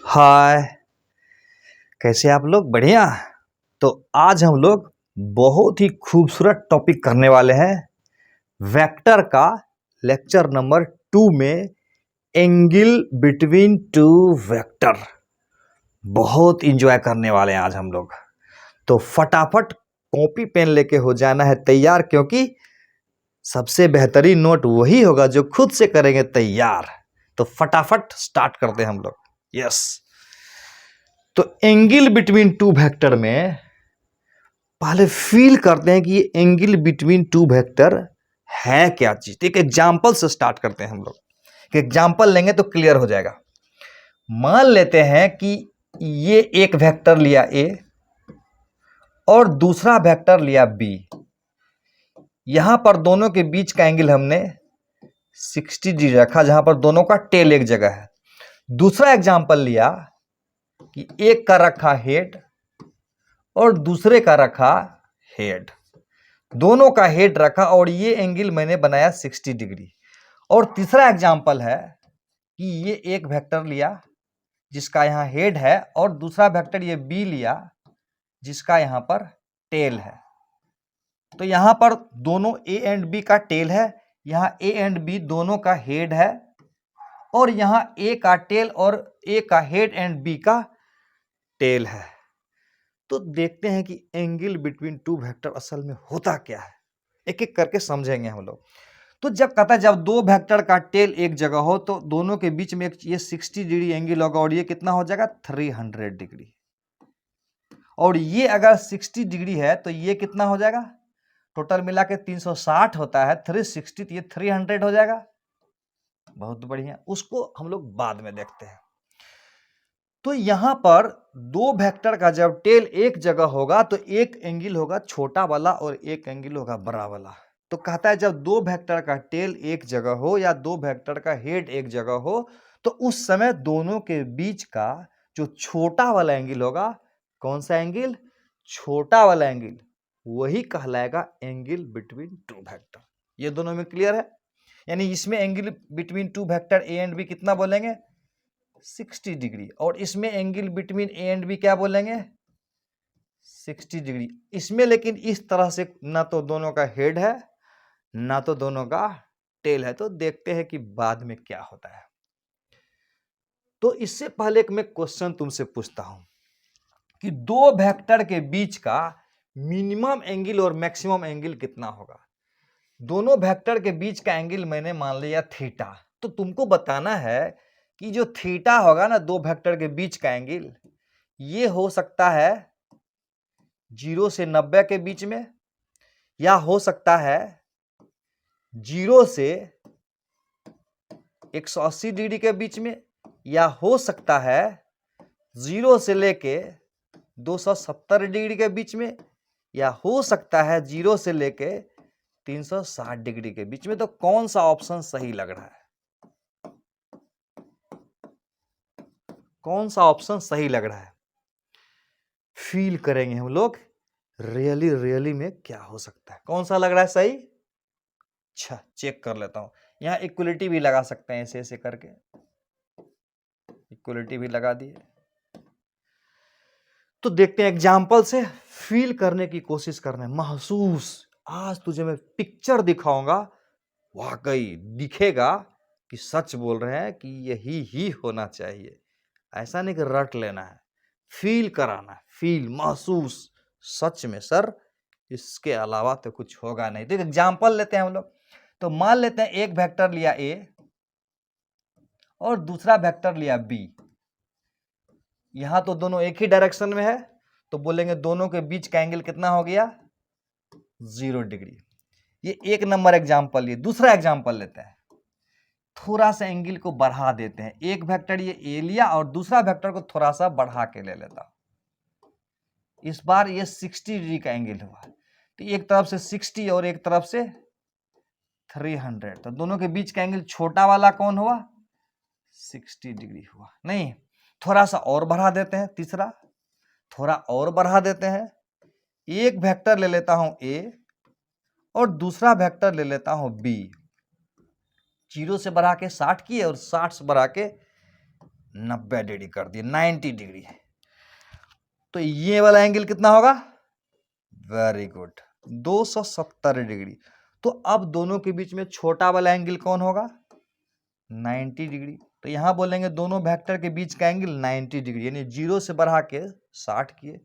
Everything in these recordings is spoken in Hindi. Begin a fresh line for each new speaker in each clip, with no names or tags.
हाय। कैसे आप लोग? बढ़िया। तो आज हम लोग बहुत ही खूबसूरत टॉपिक करने वाले हैं। वेक्टर का लेक्चर नंबर 2 में एंगल बिटवीन टू वेक्टर बहुत इंजॉय करने वाले हैं आज हम लोग। तो फटाफट कॉपी पेन लेके हो जाना है तैयार, क्योंकि सबसे बेहतरीन नोट वही होगा जो खुद से करेंगे तैयार। तो फटाफट स्टार्ट करते हैं हम लोग। यस। तो एंगल बिटवीन टू वेक्टर में पहले फील करते हैं कि ये एंगल बिटवीन टू वेक्टर है क्या चीज। एक एग्जांपल से स्टार्ट करते हैं हम लोग। एग्जांपल लेंगे तो क्लियर हो जाएगा। मान लेते हैं कि ये एक वेक्टर लिया ए और दूसरा वेक्टर लिया बी। यहां पर दोनों के बीच का एंगल हमने 60 डिग्री रखा, जहां पर दोनों का टेल एक जगह है। दूसरा एग्जांपल लिया कि एक का रखा हेड और दूसरे का रखा हेड। दोनों का हेड रखा और ये एंगल मैंने बनाया 60 डिग्री। और तीसरा एग्जांपल है कि ये एक वेक्टर लिया जिसका यहां हेड है और दूसरा वेक्टर ये बी लिया जिसका यहां पर टेल है। तो यहां पर दोनों ए एंड बी का टेल है, यहां ए एंड बी दोनों का हेड है, और यहां ए का टेल और ए का हेड एंड बी का टेल है। तो देखते हैं कि एंगल बिटवीन टू वेक्टर असल में होता क्या है। एक एक करके समझेंगे हम लोग। तो जब कहता है जब दो वेक्टर का टेल एक जगह हो तो दोनों के बीच में एक ये 60 डिग्री एंगल होगा और ये कितना हो जाएगा 300 डिग्री। और ये अगर 60 डिग्री है तो ये कितना हो जाएगा, टोटल मिला के 360 होता है, 360 तो ये 300 हो जाएगा। बहुत बढ़िया, उसको हम लोग बाद में देखते हैं। तो यहां पर दो वेक्टर का जब टेल एक जगह होगा तो एक एंगल होगा छोटा वाला और एक एंगल होगा बड़ा वाला। तो कहता है जब दो वेक्टर का टेल एक जगह हो या दो वेक्टर का हेड एक जगह हो तो उस समय दोनों के बीच का जो छोटा वाला एंगल होगा, कौन सा एंगल, छोटा वाला एंगल, वही कहलाएगा एंगल बिटवीन टू वेक्टर। ये दोनों में क्लियर है? यानी इसमें angle between two vector A and B कितना बोलेंगे 60 डिग्री, और इसमें angle between A and B क्या बोलेंगे 60 डिग्री। इसमें लेकिन इस तरह से ना तो दोनों का हेड है ना तो दोनों का टेल है। तो देखते हैं कि बाद में क्या होता है। तो इससे पहले एक मैं क्वेश्चन तुमसे पूछता हूं कि दो वेक्टर के बीच का मिनिमम एंगल और मैक्सिमम एंगल कितना होगा। दोनों वेक्टर के बीच का एंगल मैंने मान लिया थीटा। तो तुमको बताना है कि जो थीटा होगा ना दो वेक्टर के बीच का एंगल, ये हो सकता है 0 से 90 के बीच में, या हो सकता है 0 से 180 डिग्री के बीच में, या हो सकता है 0 से लेके 270 डिग्री के बीच में, या हो सकता है 0 से लेके 360 डिग्री के बीच में। तो कौन सा ऑप्शन सही लग रहा है, कौन सा ऑप्शन सही लग रहा है? फील करेंगे हम लोग रियली में क्या हो सकता है, कौन सा लग रहा है सही। अच्छा, चेक कर लेता हूं। यहां इक्वलिटी भी लगा सकते हैं, ऐसे ऐसे करके इक्वलिटी भी लगा दिए। तो देखते हैं एग्जाम्पल से, फील करने की कोशिश करना है, महसूस। आज तुझे मैं पिक्चर दिखाऊंगा, वाकई दिखेगा कि सच बोल रहे हैं कि यही ही होना चाहिए। ऐसा नहीं कि रट लेना है, फील कराना है, फील, महसूस। सच में सर इसके अलावा तो कुछ होगा नहीं। तो एग्जाम्पल लेते हैं हम लोग। तो मान लेते हैं एक वेक्टर लिया ए और दूसरा वेक्टर लिया बी। यहां तो दोनों एक ही डायरेक्शन में है, तो बोलेंगे दोनों के बीच का एंगल कितना हो गया 0 डिग्री। ये एक नंबर एग्जाम्पल। ये दूसरा एग्जाम्पल लेते हैं, थोड़ा सा एंगल को बढ़ा देते हैं। एक वेक्टर ये ए लिया और दूसरा वेक्टर को थोड़ा सा बढ़ा के ले लेता। इस बार ये 60 डिग्री का एंगल हुआ, तो एक तरफ से 60 और एक तरफ से 300। तो दोनों के बीच का एंगल छोटा वाला कौन हुआ 60 डिग्री हुआ। नहीं, थोड़ा सा और बढ़ा देते हैं, तीसरा थोड़ा और बढ़ा देते हैं। एक वेक्टर ले लेता हूं ए और दूसरा वेक्टर ले लेता हूं बी। 0 से बढ़ा के 60 किए और 60 से बढ़ा के 90 डिग्री कर दिए, 90 डिग्री। तो ये वाला एंगल कितना होगा? Very good, 270 degree. तो अब दोनों के बीच में छोटा वाला एंगल कौन होगा? 90 डिग्री। तो यहां बोलेंगे दोनों वेक्टर के बीच का एंगल 90 डिग्री, यानी 0 से बढ़ा के 60 किए,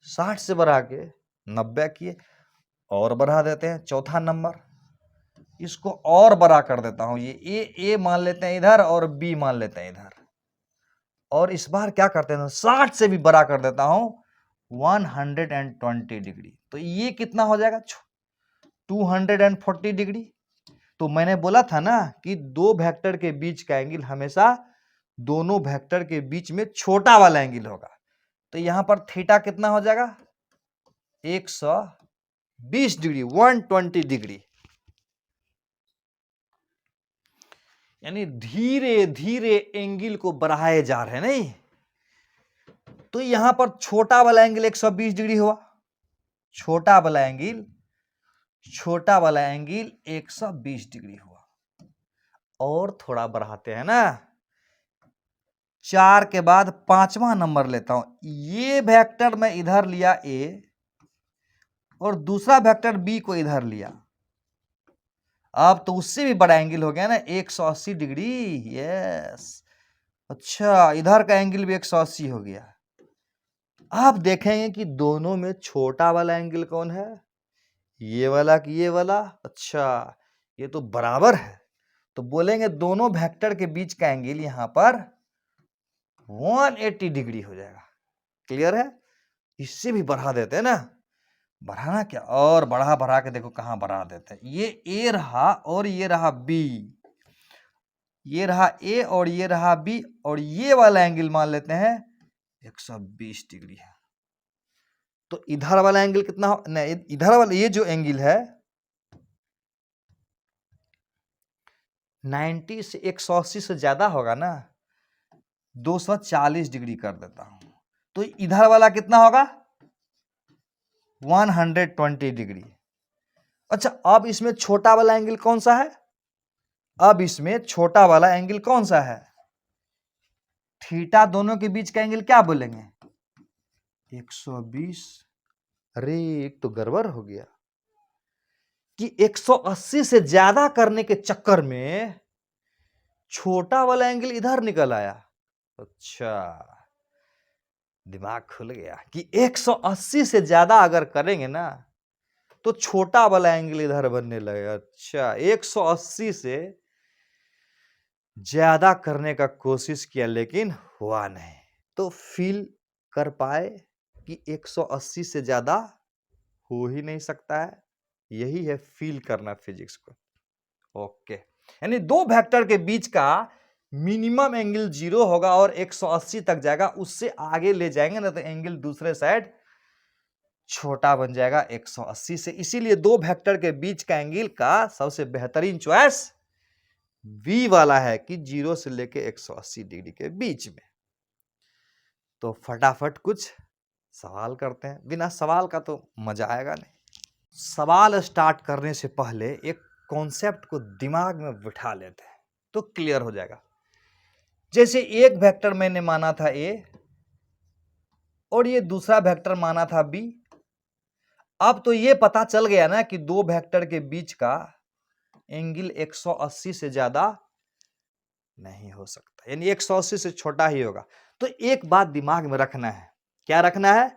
60 से बढ़ा के 90 किए, और बढ़ा देते हैं चौथा नंबर। इसको और बड़ा कर देता हूं, ये ए मान लेते हैं इधर और बी मान लेते हैं इधर, और इस बार क्या करते हैं 60 से भी बड़ा कर देता हूं 120 डिग्री। तो ये कितना हो जाएगा? 240 डिग्री। तो मैंने बोला था ना कि दो वेक्टर के बीच का एंगल हमेशा दोनों वेक्टर के बीच में छोटा वाला एंगल होगा। तो यहां पर थीटा कितना हो जाएगा? 120 डिग्री, 120 डिग्री। यानी धीरे धीरे एंगल को बढ़ाए जा रहे हैं, नहीं? तो यहां पर छोटा वाला एंगल 120 डिग्री हुआ, छोटा वाला एंगल 120 डिग्री हुआ। और थोड़ा बढ़ाते हैं ना, 4 के बाद 5वां नंबर लेता हूं। ये वेक्टर मैं इधर लिया ए, और दूसरा वेक्टर बी को इधर लिया। अब तो उससे भी बड़ा एंगल हो गया ना, 180 डिग्री। यस, अच्छा, इधर का एंगल भी 180 हो गया। आप देखेंगे कि दोनों में छोटा वाला एंगल कौन है? ये वाला कि ये वाला? अच्छा, ये तो बराबर है। तो बोलेंगे दोनों वेक्टर के बीच का एंगल यहां पर 180 डिग्री हो जाएगा। क्लियर है? इससे भी बढ़ा देते हैं ना, बढ़ाना क्या, और बढ़ा के देखो कहां बढ़ा देते हैं। ये ए रहा और ये रहा बी, ये रहा ए और ये रहा बी, और ये वाला एंगल मान लेते हैं 120 डिग्री है। तो इधर वाला एंगल कितना हो? नहीं, इधर वाला ये जो एंगल है 90 से 180 से ज्यादा होगा ना, 240 डिग्री कर देता हूं। तो इधर वाला कितना होगा? 120 डिग्री। अच्छा, अब इसमें छोटा वाला एंगल कौन सा है? अब इसमें छोटा वाला एंगल कौन सा है? थीटा दोनों के बीच का एंगल क्या बोलेंगे? 120। अरे, एक तो गड़बड़ हो गया कि 180 से ज्यादा करने के चक्कर में छोटा वाला एंगल इधर निकल आया। अच्छा, दिमाग खुल गया कि 180 से ज्यादा अगर करेंगे ना तो छोटा वाला एंगल इधर बनने लगेगा। अच्छा, 180 से ज्यादा करने का कोशिश किया लेकिन हुआ नहीं। तो फील कर पाए कि 180 से ज्यादा हो ही नहीं सकता है। यही है फील करना फिजिक्स को। ओके, यानी दो वेक्टर के बीच का मिनिमम एंगल 0 होगा और 180 तक जाएगा। उससे आगे ले जाएंगे ना तो एंगल दूसरे साइड छोटा बन जाएगा 180 से। इसीलिए दो वेक्टर के बीच का एंगल का सबसे बेहतरीन चॉइस V वाला है कि 0 से लेके 180 डिग्री के बीच में। तो फटाफट कुछ सवाल करते हैं, बिना सवाल का तो मजा आएगा नहीं। सवाल स्टार्ट करने से पहले एक कॉन्सेप्ट को दिमाग में बिठा लेते हैं तो क्लियर हो जाएगा। जैसे एक वेक्टर मैंने माना था A और ये दूसरा वेक्टर माना था B। अब तो ये पता चल गया ना कि दो वेक्टर के बीच का एंगल 180 से ज्यादा नहीं हो सकता, यानी 180 से छोटा ही होगा। तो एक बात दिमाग में रखना है, क्या रखना है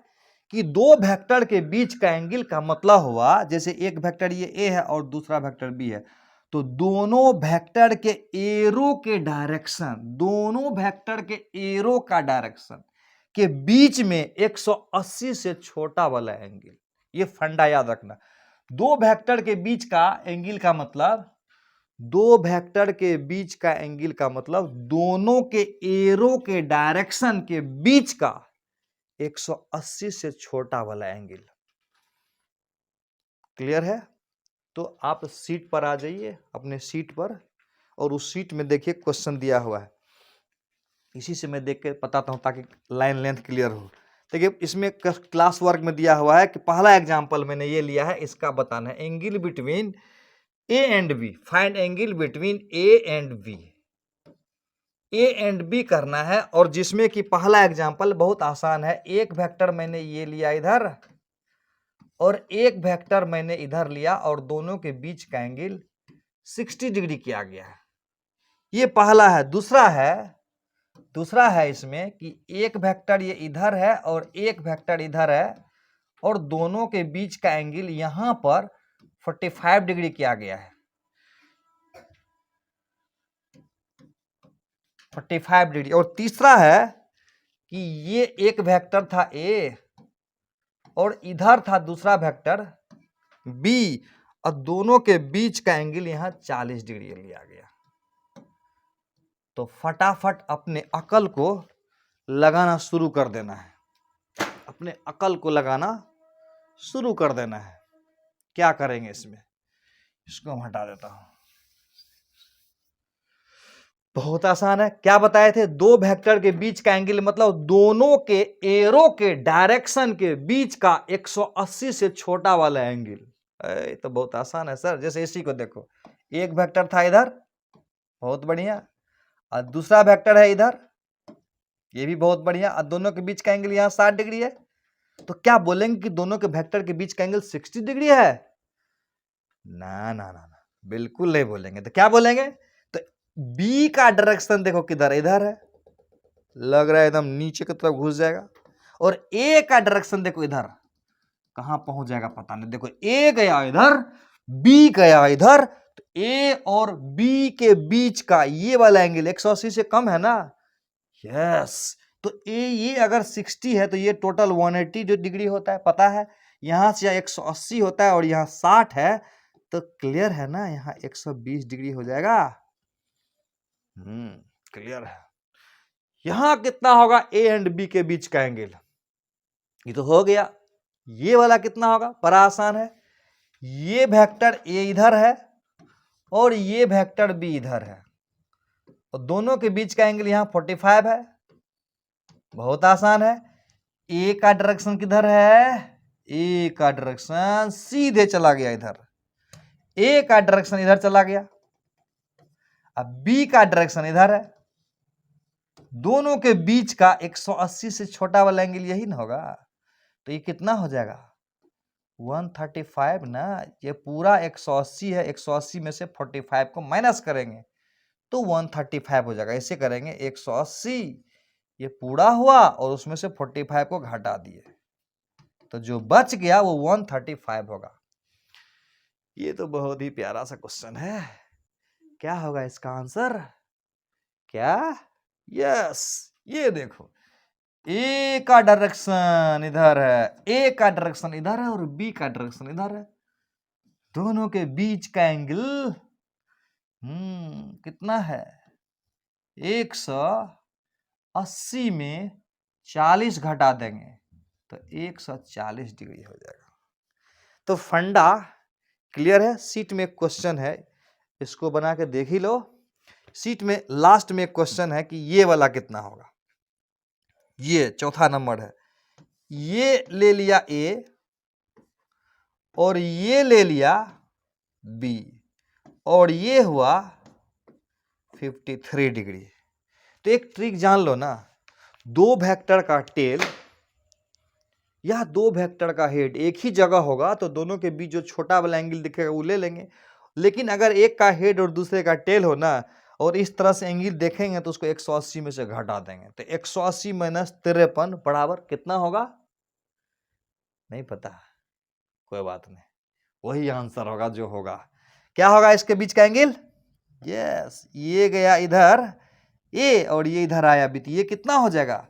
कि दो वेक्टर के बीच का एंगल का मतलब हुआ, जैसे एक वेक्टर ये A है और दूसरा वेक्टर B है, तो दोनों वेक्टर के एरो के डायरेक्शन, दोनों वेक्टर के एरो का डायरेक्शन के बीच में 180 से छोटा वाला एंगल, ये फंडा याद रखना। दो वेक्टर के बीच का एंगल का मतलब, दो वेक्टर के बीच का एंगल का मतलब दोनों के एरो के डायरेक्शन के बीच का 180 से छोटा वाला एंगल। क्लियर है? तो आप सीट पर आ जाइए, अपने सीट पर, और उस सीट में देखिए क्वेश्चन दिया हुआ है। इसी से मैं देख के बताता हूं ताकि लाइन लेंथ क्लियर हो। देखिए इसमें क्लास वर्क में दिया हुआ है कि पहला एग्जांपल मैंने ये लिया है, इसका बताना है angle between A and B, find angle between A and B. A and B करना है, और जिसमें कि पहला एग्जांपल बहुत आसान है। एक वेक्टर मैंने ये लिया इधर और एक वेक्टर मैंने इधर लिया, और दोनों के बीच का एंगल 60 डिग्री किया गया है। ये पहला है। दूसरा है इसमें कि एक वेक्टर ये इधर है और एक वेक्टर इधर है, और दोनों के बीच का एंगल यहां पर 45 डिग्री किया गया है। 45 डिग्री। और तीसरा है कि ये एक वेक्टर था ए और इधर था दूसरा वेक्टर बी, और दोनों के बीच का एंगल यहां 40 डिग्री लिया गया। तो फटाफट अपने अकल को लगाना शुरू कर देना है। अपने अकल को लगाना शुरू कर देना है। क्या करेंगे इसमें? इसको हम हटा देता हूं। बहुत आसान है। क्या बताए थे? दो वेक्टर के बीच का एंगल मतलब दोनों के एरो के डायरेक्शन के बीच का 180 से छोटा वाला एंगल। तो बहुत आसान है सर। जैसे इसी को देखो, एक वेक्टर था इधर, बहुत बढ़िया, और दूसरा वेक्टर है इधर, ये भी बहुत बढ़िया, और दोनों के बीच का एंगल यहां 60 डिग्री है। तो क्या बोलेंगे कि दोनों के वेक्टर के बीच का एंगल 60 डिग्री है? ना ना ना ना, बिल्कुल नहीं बोलेंगे। तो क्या बोलेंगे? तो बी का डायरेक्शन देखो किधर, इधर है, लग रहा है एकदम नीचे की तरफ घुस जाएगा। और ए का डायरेक्शन देखो इधर, कहां पहुंच जाएगा पता नहीं। देखो ए गया इधर, बी गया इधर, तो ए और बी के बीच का ये वाला एंगल 180 से कम है ना? यस। तो ये अगर 60 है तो ये टोटल 180 जो डिग्री होता है, पता है। यहां से 180 होता है और यहां 60 है, तो क्लियर है ना, यहां 120 डिग्री हो जाएगा। क्लियर है। यहां कितना होगा ए एंड बी के बीच का एंगल? ये तो हो गया। ये वाला कितना होगा? बड़ा आसान है। ये वेक्टर ए इधर है और ये वेक्टर बी इधर है, और दोनों के बीच का एंगल यहां 45 है। बहुत आसान है। ए का डायरेक्शन किधर है? ए का डायरेक्शन सीधे चला गया इधर, ए का डायरेक्शन इधर चला गया। अब बी का डायरेक्शन इधर है, दोनों के बीच का 180 से छोटा वाला एंगल यही ना होगा। तो ये कितना हो जाएगा? 135 ना। ये पूरा 180 है, 180 में से 45 को माइनस करेंगे तो 135 हो जाएगा। ऐसे करेंगे, 180 ये पूरा हुआ और उसमें से 45 को घटा दिए, तो जो बच गया वो 135 होगा। ये तो बहुत ही प्यारा सा क्वेश्चन है। क्या होगा इसका आंसर? क्या? यस, ये देखो, ए का डायरेक्शन इधर है, ए का डायरेक्शन इधर है और बी का डायरेक्शन इधर है। दोनों के बीच का एंगल कितना है? 180 में 40 घटा देंगे तो 140 डिग्री हो जाएगा। तो फंडा क्लियर है। सीट में क्वेश्चन है, इसको बना के देख ही लो। सीट में लास्ट में क्वेश्चन है कि ये वाला कितना होगा। ये चौथा नंबर है। ये ले लिया ए और ये ले लिया बी, और ये हुआ 53 डिग्री। तो एक ट्रिक जान लो ना, दो वेक्टर का टेल या दो वेक्टर का हेड एक ही जगह होगा तो दोनों के बीच जो छोटा वाला एंगल दिखेगा वो ले लेंगे। लेकिन अगर एक का हेड और दूसरे का टेल हो ना, और इस तरह से एंगल देखेंगे तो उसको 180 में से घटा देंगे, तो 180 माइनस 53 बराबर कितना होगा? नहीं पता, कोई बात नहीं, वही आंसर होगा जो होगा। क्या होगा इसके बीच का एंगल? यस, ये गया इधर ए और ये इधर आया बी, तो ये कितना हो जाएगा?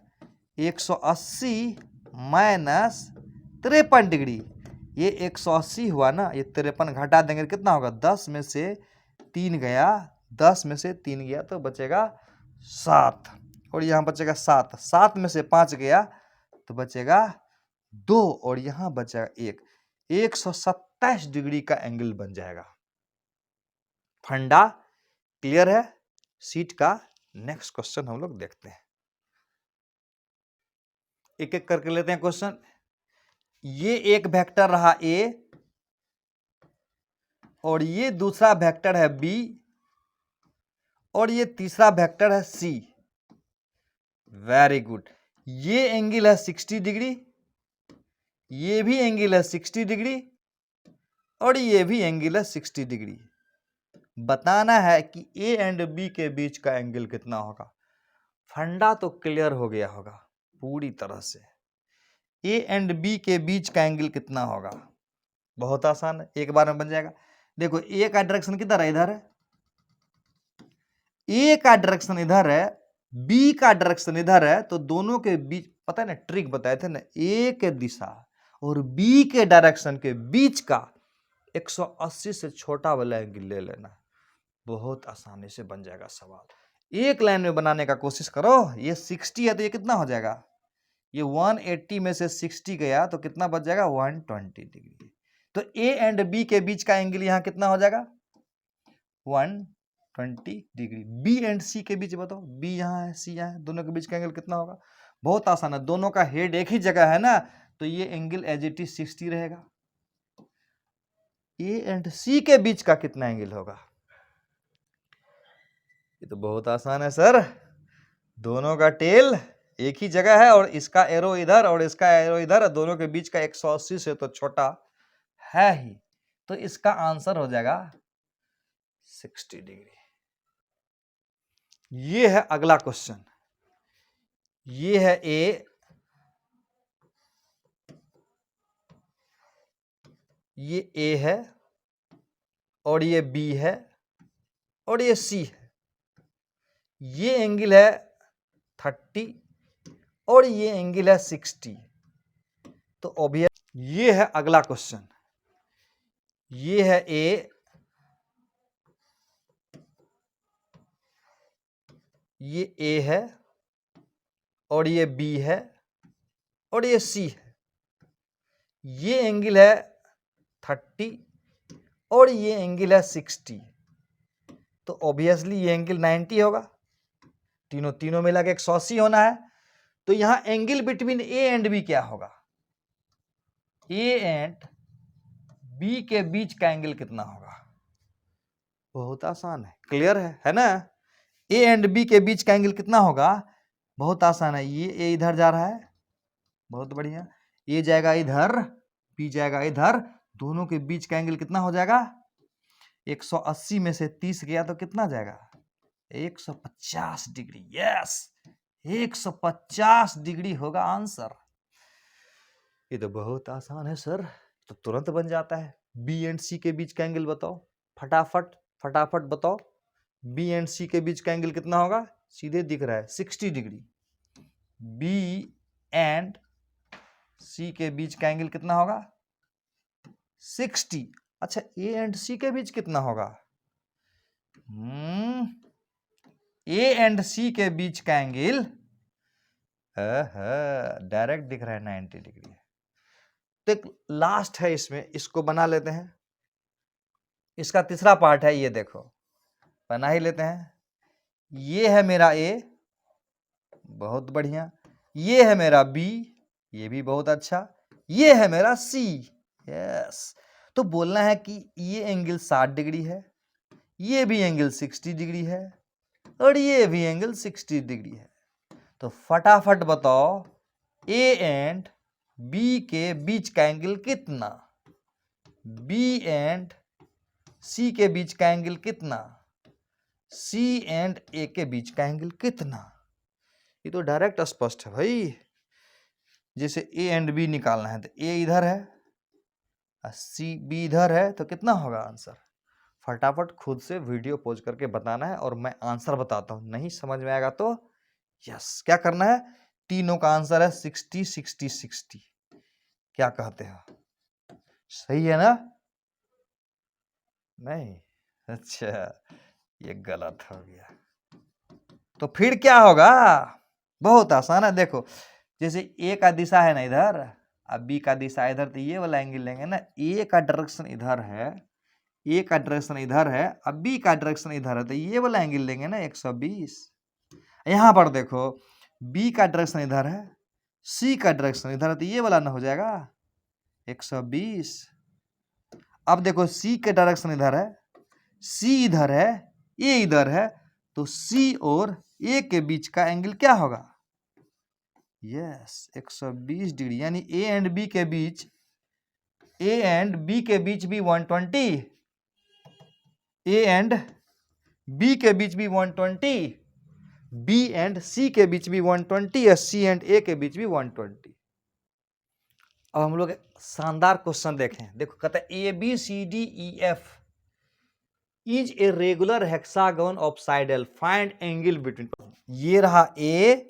180 माइनस 53 डिग्री। ये 180 हुआ ना, ये 53 घटा देंगे कितना होगा? 10 में से 3 गया, 10 में से 3 गया तो बचेगा 7, और यहाँ बचेगा 7, 7 में से 5 गया तो बचेगा 2, और यहाँ बचेगा 1, 127 डिग्री का एंगल बन जाएगा। फंडा क्लियर है सीट का। नेक्स्ट क्वेश्चन हम लोग देखते हैं, एक एक करके लेते हैं क्वेश्चन। ये एक वेक्टर रहा ए और ये दूसरा वेक्टर है बी और ये तीसरा वेक्टर है सी। Very good. ये एंगल है 60 डिग्री, ये भी एंगल है 60 डिग्री और ये भी एंगल है 60 डिग्री। बताना है कि ए एंड बी के बीच का एंगल कितना होगा। फंडा तो क्लियर हो गया होगा पूरी तरह से। ए एंड बी के बीच का एंगल कितना होगा, बहुत आसान है, एक बार में बन जाएगा। देखो ए का डायरेक्शन किधर है, इधर है। ए का डायरेक्शन इधर है, बी का डायरेक्शन इधर है, तो दोनों के बीच, पता है ना ट्रिक बताए थे ना, ए के दिशा और बी के डायरेक्शन के बीच का 180 से छोटा वाला एंगल ले लेना, बहुत आसानी से बन जाएगा सवाल। एक लाइन में बनाने का कोशिश करो। ये 60 है तो ये कितना हो जाएगा, ये 180 में से 60 गया तो कितना बच जाएगा, 120 डिग्री। तो ए एंड बी के बीच का एंगल यहां कितना हो जाएगा, 120 डिग्री। बी एंड सी के बीच बताओ, बी यहां है सी यहां है, दोनों के बीच का एंगल कितना होगा। बहुत आसान है, दोनों का हेड एक ही जगह है ना, तो ये एंगल एज इट इज 60 रहेगा। ए एंड सी के बीच का कितना एंगल होगा, ये तो बहुत आसान है सर। दोनों का टेल एक ही जगह है और इसका एरो इधर और इसका एरो इधर, दोनों के बीच का 180 से तो छोटा है ही, तो इसका आंसर हो जाएगा 60 डिग्री। ये है अगला क्वेश्चन। ये है ए, ये ए है और ये बी है और ये सी है। ये एंगल है 30 और ये एंगल है 60, तो ऑब्वियस। ये है अगला क्वेश्चन। ये है ए, ये ए है और ये बी है और ये सी है। ये एंगल है 30 और ये एंगल है 60, तो ऑब्वियसली ये एंगल 90 होगा। तीनों मिला के 180 होना है, तो यहां angle between A and B क्या होगा, ए एंड बी के बीच का एंगल कितना होगा। बहुत आसान है, क्लियर है ना। ए एंड बी के बीच का एंगल कितना होगा, बहुत आसान है। ये ए इधर जा रहा है, बहुत बढ़िया, ये जाएगा इधर, बी जाएगा इधर, दोनों के बीच का एंगल कितना हो जाएगा, 180 में से 30 गया तो कितना जाएगा, 150 डिग्री। यस, 150 डिग्री होगा आंसर। ये तो बहुत आसान है सर, तो तुरंत बन जाता है। बी एंड सी के बीच का एंगल बताओ, फटाफट फटाफट बताओ। बी एंड सी के बीच का एंगल कितना होगा, सीधे दिख रहा है 60 डिग्री। बी एंड सी के बीच का एंगल कितना होगा, 60। अच्छा, ए एंड सी के बीच कितना होगा, ए एंड सी के बीच का एंगल डायरेक्ट दिख रहा है 90 डिग्री। तो एक लास्ट है इसमें, इसको बना लेते हैं। इसका तीसरा पार्ट है, ये देखो बना ही लेते हैं। ये है मेरा ए, बहुत बढ़िया। ये है मेरा बी, ये भी बहुत अच्छा। ये है मेरा सी। यस, तो बोलना है कि ये एंगल 60 डिग्री है, ये भी एंगल 60 डिग्री है और ये भी एंगल 60 डिग्री है। तो फटाफट बताओ, ए एंड बी के बीच का एंगल कितना, बी एंड सी के बीच का एंगल कितना, सी एंड ए के बीच का एंगल कितना। ये तो डायरेक्ट स्पष्ट है भाई। जैसे ए एंड बी निकालना है तो ए इधर है, सी बी इधर है, तो कितना होगा आंसर। फटाफट खुद से वीडियो पॉज करके बताना है और मैं आंसर बताता हूं। नहीं समझ में आएगा तो यस, क्या करना है, तीनों का आंसर है 60 60 60। क्या कहते हो, सही है ना। नहीं, अच्छा ये गलत हो गया। तो फिर क्या होगा, बहुत आसान है। देखो, जैसे ए का दिशा है ना इधर, अब बी का दिशा इधर, तो ये वाला एंगल लेंगे ना। ए का डायरेक्शन इधर है, ए का डायरेक्शन इधर है, अब बी का डायरेक्शन इधर है, तो ये वाला एंगल लेंगे ना 120। यहां पर देखो, बी का डायरेक्शन इधर है, सी का डायरेक्शन इधर है, तो ये वाला ना हो जाएगा 120। अब देखो, सी के डायरेक्शन इधर है, सी इधर है, ए इधर है, तो सी और ए के बीच का एंगल क्या होगा, यस 120 डिग्री, यानी ए एंड बी के बीच, ए एंड बी के बीच भी 120, ए एंड बी के बीच भी 120, बी एंड सी के बीच भी 120, या सी एंड ए के बीच भी 120। अब हम लोग शानदार क्वेश्चन देखें। देखो कहता है A B C D E F is a regular hexagon of side l, find angle between. ये रहा ए,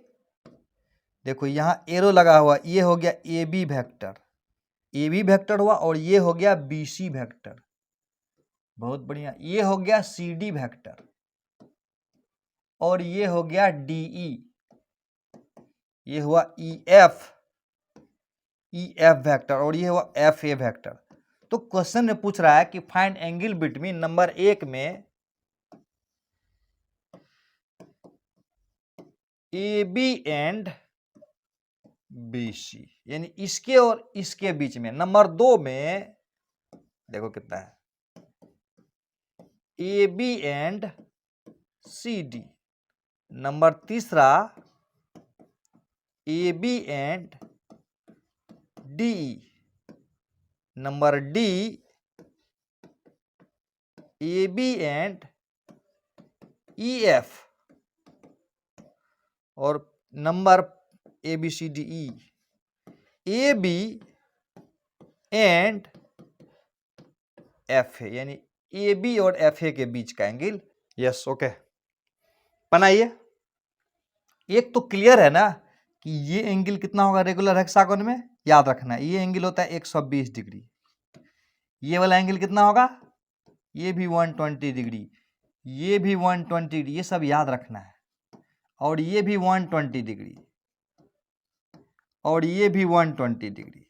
देखो यहां एरो लगा हुआ, ये हो गया A B vector, A B vector हुआ, और ये हो गया बी सी वेक्टर, बहुत बढ़िया। ये हो गया सी डी वेक्टर, और ये हो गया डी ई, ये हुआ ई एफ वेक्टर, और ये हुआ एफ ए वेक्टर। तो क्वेश्चन में पूछ रहा है कि फाइंड एंगल बिटवीन नंबर 1 में A B and B C, यानी इसके और इसके बीच में। नंबर 2 में देखो कितना है, A B and C D. Number 3 A B and D, number D A B and E F, और number A B C D E A B and F A, यानी ए बी और एफ ए के बीच का एंगल। यस ओके, बनाइए। एक तो क्लियर है ना कि ये एंगल कितना होगा रेगुलर हेक्सागन में, याद रखना है ये एंगल होता है 120 डिग्री। ये वाला एंगल कितना होगा, ये भी 120 डिग्री, ये भी 120 डिग्री, ये सब याद रखना है। और ये भी 120 डिग्री, और ये भी 120 डिग्री,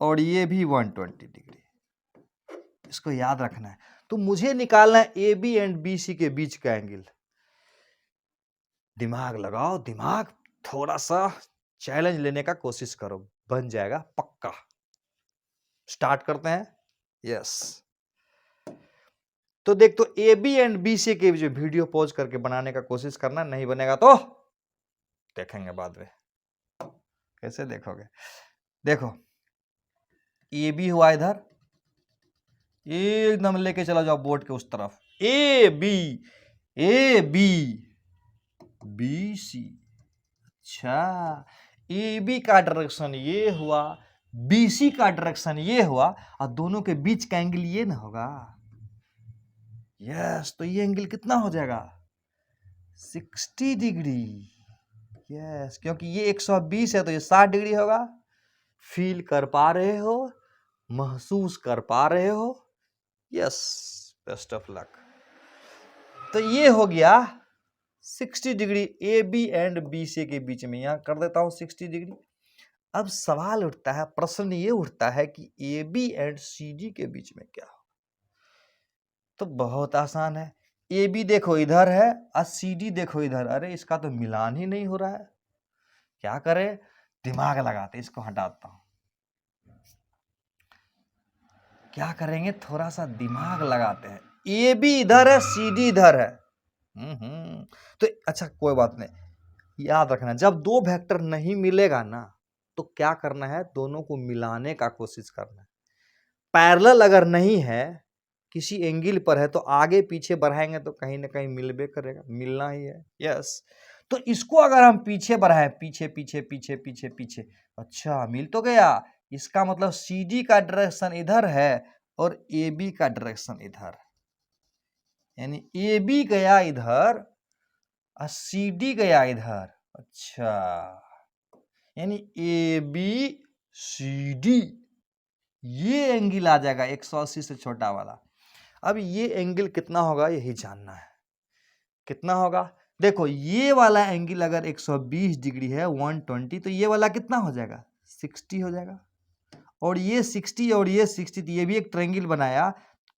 और ये भी 120 डिग्री, इसको याद रखना है। तो मुझे निकालना है A B and B C के बीच का एंगल। दिमाग लगाओ, दिमाग, थोड़ा सा चैलेंज लेने का कोशिश करो, बन जाएगा पक्का। स्टार्ट करते हैं। यस तो देख, तो A B and B C के जो वीडियो पॉज करके बनाने का कोशिश करना, नहीं बनेगा तो देखेंगे बाद में। कैसे देखोगे, देखो ए बी हुआ इधर, एकदम लेके चला जाओ बोर्ड के उस तरफ, ए बी बी सी। अच्छा, ए बी का डायरेक्शन ये हुआ, बी सी का डायरेक्शन ये हुआ, और दोनों के बीच का एंगल ये ना होगा। यस तो ये एंगल कितना हो जाएगा, 60 डिग्री। यस क्योंकि ये 120 है तो ये 60 डिग्री होगा। फील कर पा रहे हो, महसूस कर पा रहे हो। Yes best of luck. तो ये हो गया 60 degree A B and B C के बीच में, यहां कर देता हूं 60 डिग्री। अब सवाल उठता है, प्रश्न ये उठता है कि A B and C D के बीच में क्या हो। तो बहुत आसान है, ए बी देखो इधर है और सी डी देखो इधर। अरे इसका तो मिलान ही नहीं हो रहा है, क्या करें, दिमाग लगाते, इसको हटाता हूं। क्या करेंगे, थोड़ा सा दिमाग लगाते हैं। ए बी इधर है, सी डी इधर है। तो अच्छा कोई बात नहीं, याद रखना जब दो वेक्टर नहीं मिलेगा ना तो क्या करना है, दोनों को मिलाने का कोशिश करना है। पैरेलल अगर नहीं है, किसी एंगल पर है, तो आगे पीछे बढ़ाएंगे तो कहीं ना कहीं मिलबे करेगा, मिलना ही है। यस तो इसको अगर हम पीछे बढ़ाएं, पीछे पीछे पीछे पीछे पीछे, अच्छा मिल तो गया। इसका मतलब सी डी का डायरेक्शन इधर है और ए बी का डायरेक्शन इधर, यानी ए बी गया इधर और सी डी गया इधर। अच्छा यानी ए बी सी डी, ये एंगल आ जाएगा 180 से छोटा वाला। अब ये एंगल कितना होगा यही जानना है, कितना होगा। देखो ये वाला एंगल अगर 120 डिग्री है 120, तो ये वाला कितना हो जाएगा 60 हो जाएगा। और ये 60 और ये 60, तो ये भी एक ट्रायंगल बनाया,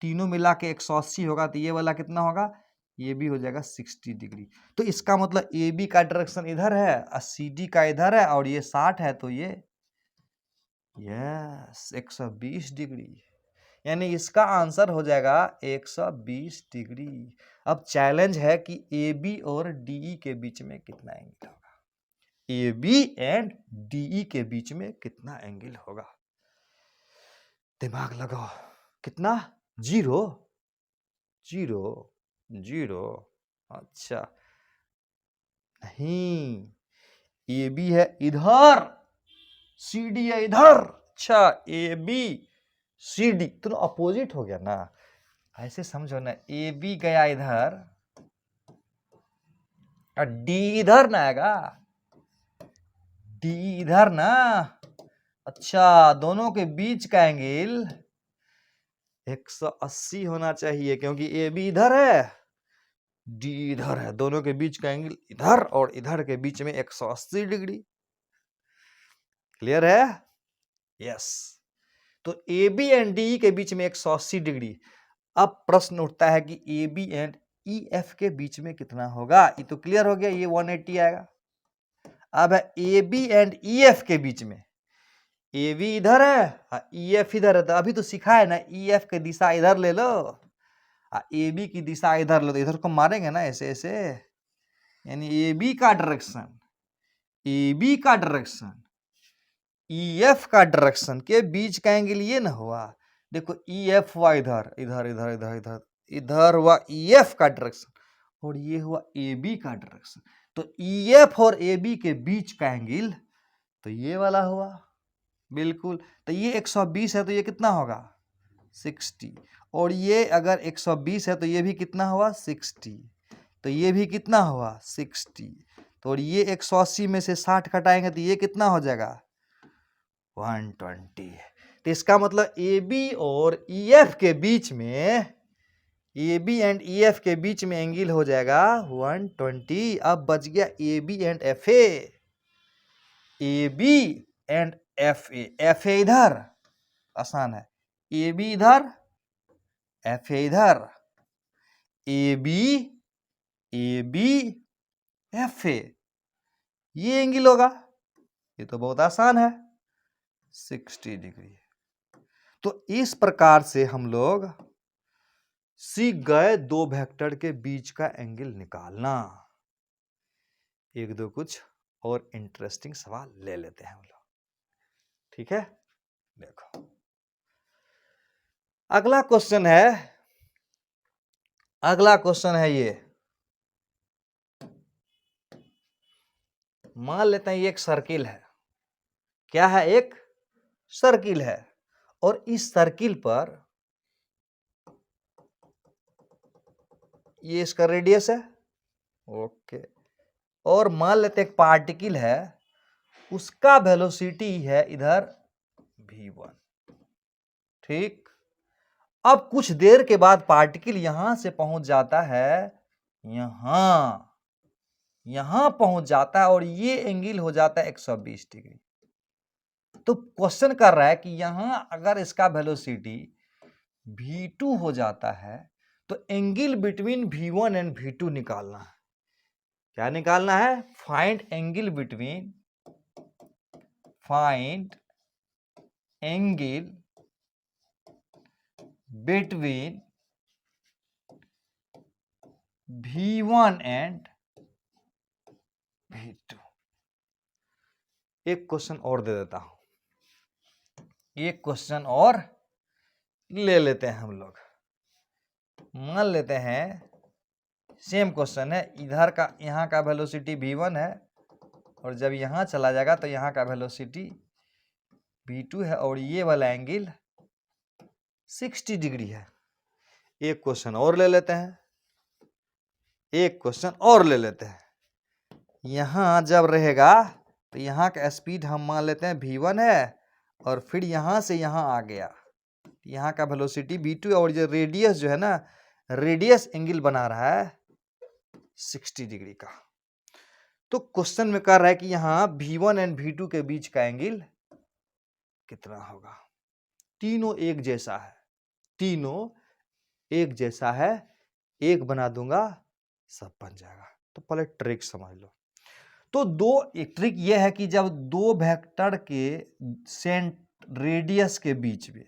तीनों मिला के 180 होगा, तो ये वाला कितना होगा, ये भी हो जाएगा 60 डिग्री। तो इसका मतलब ए बी का डायरेक्शन इधर है और सी डी का इधर है, और ये 60 है, तो ये यस 120 डिग्री, यानी इसका आंसर हो जाएगा 120 डिग्री। अब चैलेंज है कि ए बी और डी के बीच में कितना एंगल होगा। A B and D E के बीच में कितना एंगल होगा? दिमाग लगाओ। कितना? 0 0 0। अच्छा नहीं, ए बी है इधर, सी डी है इधर। अच्छा ए बी सी डी तो अपोजिट हो गया ना, ऐसे समझो ना, ए बी गया इधर और डी इधर ना आएगा, डी इधर ना। अच्छा दोनों के बीच का एंगल 180 होना चाहिए, क्योंकि ए बी इधर है, डी इधर है, दोनों के बीच का एंगल इधर और इधर के बीच में 180 डिग्री। क्लियर है? यस। तो ए बी एंड डी के बीच में 180 डिग्री। अब प्रश्न उठता है कि A B and E F के बीच में कितना होगा? ये तो क्लियर हो गया, ये 180 आएगा। अब है A B and E F के बीच में, ए बी इधर है, ई एफ इधर है, तो अभी तो सिखा है ना, ई एफ की दिशा इधर ले लो, ए बी की दिशा इधर लो, तो इधर को मारेंगे ना ऐसे ऐसे, यानी ए बी का डायरेक्शन, ए बी का डायरेक्शन, ई एफ का डायरेक्शन के बीच का एंगल ये ना हुआ। देखो ई एफ हुआ इधर इधर इधर इधर इधर इधर हुआ ई एफ का डायरेक्शन, और ये हुआ ए बी का डायरेक्शन। तो ई एफ और ए बी के बीच का एंगल तो ये वाला हुआ, बिल्कुल। तो ये 120 है, तो ये कितना होगा? 60। और ये अगर 120 है तो ये भी कितना हुआ? 60। तो ये भी कितना हुआ? 60। तो और ये 180 में से 60 घटाएंगे तो ये कितना हो जाएगा? 120। तो इसका मतलब ए बी और ई एफ के बीच में, A B and E F के बीच में एंगल हो जाएगा 120। अब बच गया A B and F A, A B and F A. F A इधर, आसान है, ए बी इधर, एफ ए इधर, ए बी एफ ए, ये एंगल होगा। ये तो बहुत आसान है, 60 डिग्री। तो इस प्रकार से हम लोग सीख गए दो वेक्टर के बीच का एंगल निकालना। एक दो कुछ और इंटरेस्टिंग सवाल ले लेते हैं हम लोग, ठीक है? देखो अगला क्वेश्चन है ये। मान लेते हैं ये एक सर्किल है। क्या है? एक सर्किल है, और इस सर्किल पर ये इसका रेडियस है, ओके। और मान लेते हैं एक पार्टिकल है, उसका वेलोसिटी है इधर v1, ठीक। अब कुछ देर के बाद पार्टिकल यहां से पहुंच जाता है, यहां पहुंच जाता है, और ये एंगल हो जाता है 120 डिग्री। तो क्वेश्चन कर रहा है कि यहां अगर इसका वेलोसिटी v2 हो जाता है, तो angle between v1 and v2 निकालना है। क्या निकालना है? Find angle between v1 and v2। एक क्वेश्चन और दे देता हूं, एक क्वेश्चन और ले लेते हैं हम लोग। मान लेते हैं सेम क्वेश्चन है, इधर का यहां का वेलोसिटी v1 है, और जब यहां चला जाएगा तो यहां का वेलोसिटी v2 है, और ये वाला एंगल 60 डिग्री है। एक क्वेश्चन और ले लेते हैं, यहां जब रहेगा तो यहां का स्पीड हम मान लेते हैं v1 है, और फिर यहां से यहां आ गया, यहां का वेलोसिटी v2 है, और जो रेडियस जो है ना, रेडियस एंगल बना रहा है 60 डिग्री का। तो क्वेश्चन में कह रहा है कि यहां v1 एंड v2 के बीच का एंगल कितना होगा? तीनों एक जैसा है, एक बना दूंगा सब बन जाएगा। तो पहले ट्रिक समझ लो। तो एक ट्रिक यह है कि जब दो वेक्टर के रेडियस के बीच में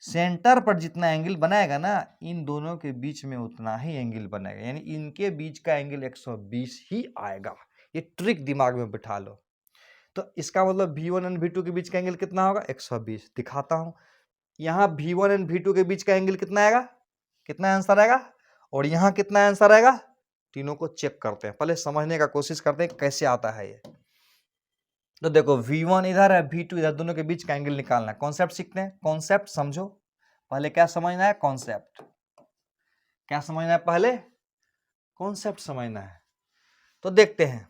सेंटर पर जितना एंगल बनाएगा ना, इन दोनों के बीच में उतना ही एंगल बनेगा, यानी इनके बीच का एंगल 120 ही आएगा। ये ट्रिक दिमाग में बिठा लो। तो इसका मतलब V1 एंड V2 के बीच का एंगल कितना होगा 120। दिखाता हूं, यहां V1 एंड V2 के बीच का एंगल कितना आएगा, कितना आंसर आएगा, और यहां कितना आंसर आएगा। तीनों को चेक करते हैं, पहले समझने का कोशिश करते हैं कैसे आता है ये। तो देखो V1 इधर है, V2 इधर, दोनों के बीच का एंगल निकालना है। कॉन्सेप्ट सीखते हैं, कॉन्सेप्ट समझो पहले। क्या समझना है, कॉन्सेप्ट। क्या समझना है पहले, कॉन्सेप्ट समझना है। तो देखते हैं,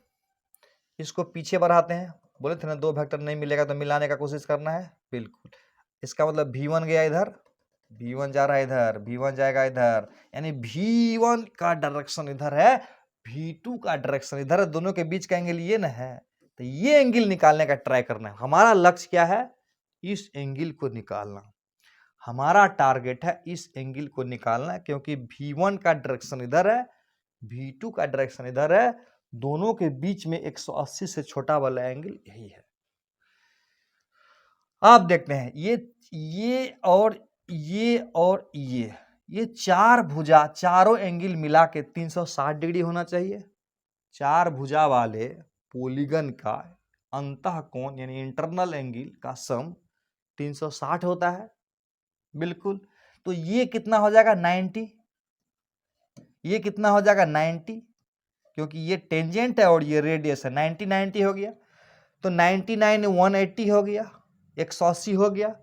इसको पीछे बढ़ाते हैं। बोले थे ना 2 वेक्टर नहीं मिलेगा तो मिलाने का कोशिश करना है, बिल्कुल। इसका मतलब V1 गया इधर, V1 जा रहा है इधर, V1 जाएगा इधर, यानी V1 का डायरेक्शन इधर है, V2 का डायरेक्शन इधर है, दोनों के बीच का एंगल ये ना है। तो ये एंगल निकालने का ट्राई करना है। हमारा लक्ष्य क्या है, इस एंगल को निकालना। हमारा टारगेट है इस एंगल को निकालना, क्योंकि V1 का डायरेक्शन इधर है, V2 का डायरेक्शन इधर है, दोनों के बीच में 180 से छोटा वाला एंगल यही है। आप देखते हैं ये और ये चार भुजा, चारों एंगल मिला के 360 डिग्री होना चाहिए। चार भुजा वाले पॉलीगन का अंतः कोण यानी इंटरनल एंगल का सम 360 होता है, बिल्कुल। तो ये कितना हो जाएगा 90, ये कितना हो जाएगा 90, क्योंकि ये टेंजेंट है और ये रेडियस है। 90 90 हो गया, तो 99 180 हो गया, 180 हो गया।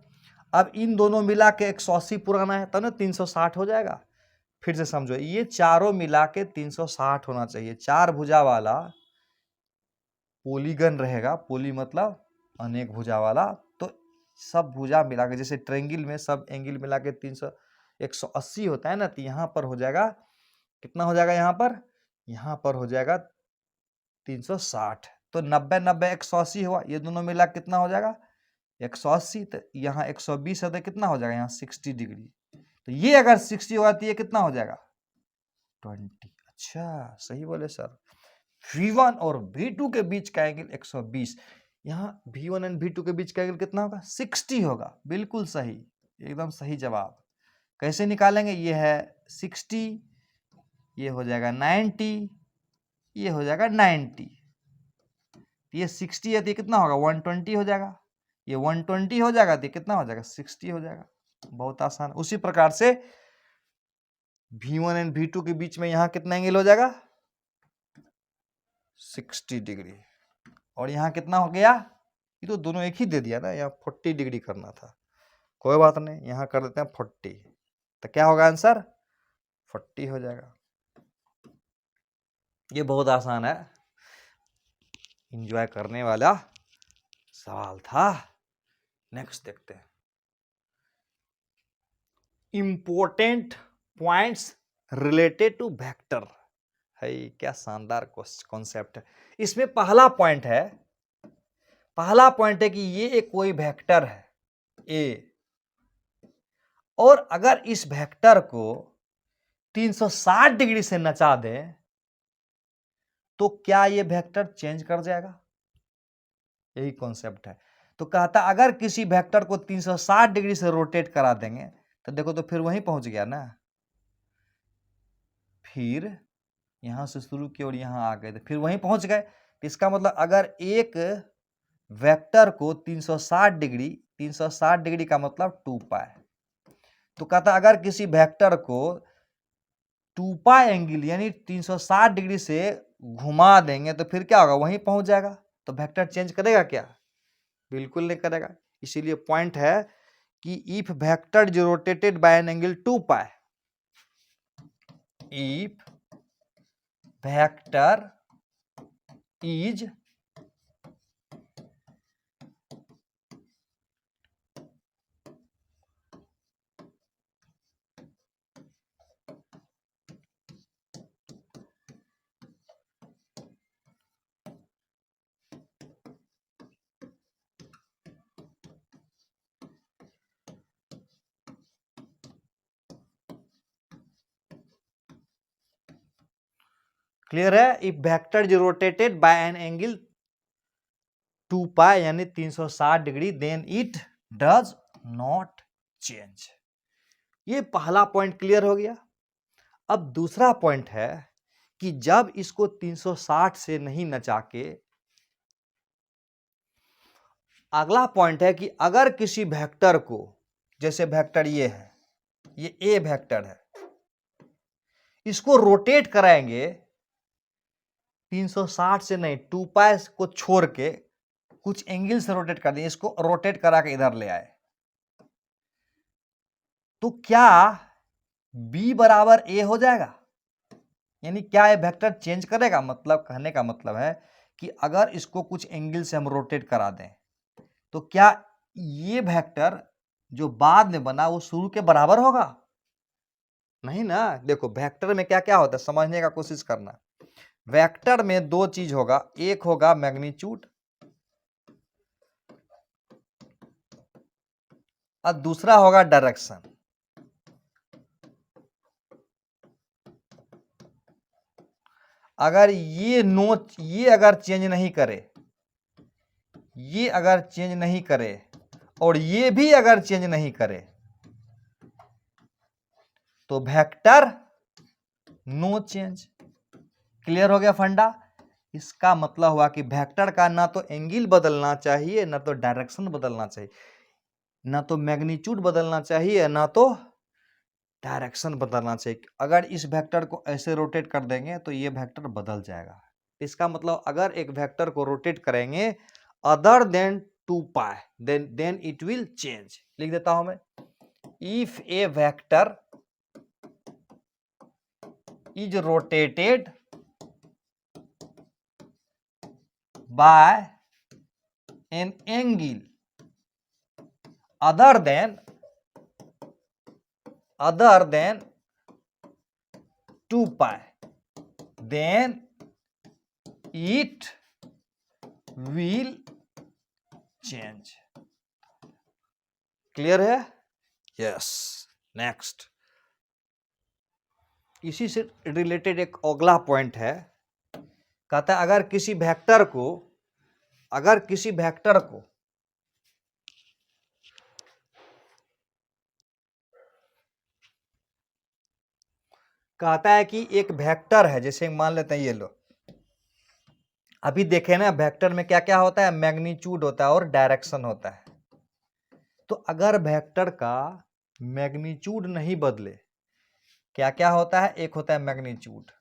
अब इन दोनों मिला के 180 पुराना है, तब ना 360 हो जाएगा। फिर से समझो, ये चारों मिला के 360 होना चाहिए। चार भुजा वाला पॉलीगन रहेगा, पोली मतलब अनेक भुजा वाला, तो सब भुजा मिला के, जैसे ट्रायंगल में सब एंगल मिला के 180 होता है ना, तो यहाँ पर हो जाएगा कितना हो जाएगा, यहाँ पर हो जाएगा 360। तो 90 90 180 हुआ, ये दोनों मिला कितना हो जाएगा 180। तो यहाँ 120 है तो कितना हो जाएगा यहाँ 60 डिग्री। तो ये अगर 60 होगा तो ये कितना हो जाएगा 20। अच्छा सही बोले सर। V1 और V2 के बीच का एंगल 120, यहाँ V1 एंड V2 के बीच का एंगल कितना होगा 60 होगा, बिल्कुल सही, एकदम सही जवाब। कैसे निकालेंगे, ये है 60, ये हो जाएगा 90, ये हो जाएगा 90, ये 60 है तो ये कितना होगा 120 हो जाएगा, ये 120 हो जाएगा तो कितना हो जाएगा 60 हो जाएगा। बहुत आसान। उसी प्रकार से V1 एंड V2 के बीच में यहाँ कितना एंगल हो जाएगा 60 डिग्री, और यहाँ कितना हो गया, ये तो दोनों एक ही दे दिया ना, यहाँ 40 डिग्री करना था, कोई बात नहीं, यहाँ कर देते हैं 40। तो क्या होगा आंसर 40 हो जाएगा। ये बहुत आसान है, एंजॉय करने वाला सवाल था। नेक्स्ट देखते हैं, important points related to vector. है क्या शानदार कॉन्सेप्ट है। इसमें पहला पॉइंट है कि ये एक कोई वेक्टर है ए, और अगर इस वेक्टर को 360 डिग्री से नचा दें तो क्या ये वेक्टर चेंज कर जाएगा, यही कॉन्सेप्ट है। तो कहता अगर किसी वेक्टर को 360 डिग्री से रोटेट करा देंगे तो देखो, तो फिर वहीं पहुंच गया ना, फिर यहां से शुरू किया और यहां आ गए तो फिर वहीं पहुंच गए। इसका मतलब अगर एक वेक्टर को 360 डिग्री का मतलब 2 पाई, तो कहता अगर किसी वेक्टर को 2 पाई एंगल यानी 360 डिग्री से घुमा देंगे तो फिर क्या होगा, वहीं पहुंच जाएगा। तो वेक्टर चेंज करेगा क्या, बिल्कुल नहीं करेगा। इसीलिए पॉइंट है कि if vector is rotated by an angle 2 pi, if vector is clear है, if vector is rotated by an angle 2 pi यानी 360 degree, then it does not change. ये पहला पॉइंट क्लियर हो गया। अब दूसरा पॉइंट है कि जब इसको 360 से नहीं नचा के, अगला पॉइंट है कि अगर किसी वेक्टर को, जैसे वेक्टर ये है, ये ए वेक्टर है, इसको रोटेट कराएंगे 360 से नहीं, 2 पाई को छोड़ के कुछ एंगल से रोटेट कर दिए, इसको रोटेट करा के इधर ले आए, तो क्या b बराबर a हो जाएगा? यानी क्या ये वेक्टर चेंज करेगा? मतलब कहने का मतलब है कि अगर इसको कुछ एंगल से हम रोटेट करा दें तो क्या ये वेक्टर जो बाद में बना वो शुरू के बराबर होगा? नहीं ना। देखो वेक्टर में क्या क्या होता है समझने का कोशिश करना। वेक्टर में दो चीज होगा, एक होगा मैग्नीट्यूड और दूसरा होगा डायरेक्शन। अगर ये अगर चेंज नहीं करे, ये अगर चेंज नहीं करे और ये भी अगर चेंज नहीं करे तो वेक्टर नो चेंज। क्लियर हो गया फंडा? इसका मतलब हुआ कि वेक्टर का ना तो एंगल बदलना चाहिए, ना तो डायरेक्शन बदलना चाहिए, ना तो मैग्नीट्यूड बदलना चाहिए, ना तो डायरेक्शन बदलना चाहिए। अगर इस वेक्टर को ऐसे रोटेट कर देंगे तो ये वेक्टर बदल जाएगा। इसका मतलब अगर एक वेक्टर को रोटेट करेंगे other than 2 pi then it will change. लिख देता हूं मैं, if a vector is rotated by an angle other than 2 pi, then it will change। Clear है? यस। नेक्स्ट, इसी से रिलेटेड एक अगला पॉइंट है, कहता है अगर किसी वेक्टर को कहता है कि एक वेक्टर है, जैसे मान लेते हैं ये लो, अभी देखे ना वेक्टर में क्या क्या होता है, मैग्नीट्यूड होता है और डायरेक्शन होता है। तो अगर वेक्टर का मैग्नीट्यूड नहीं बदले, क्या क्या होता है, एक होता है मैग्नीट्यूड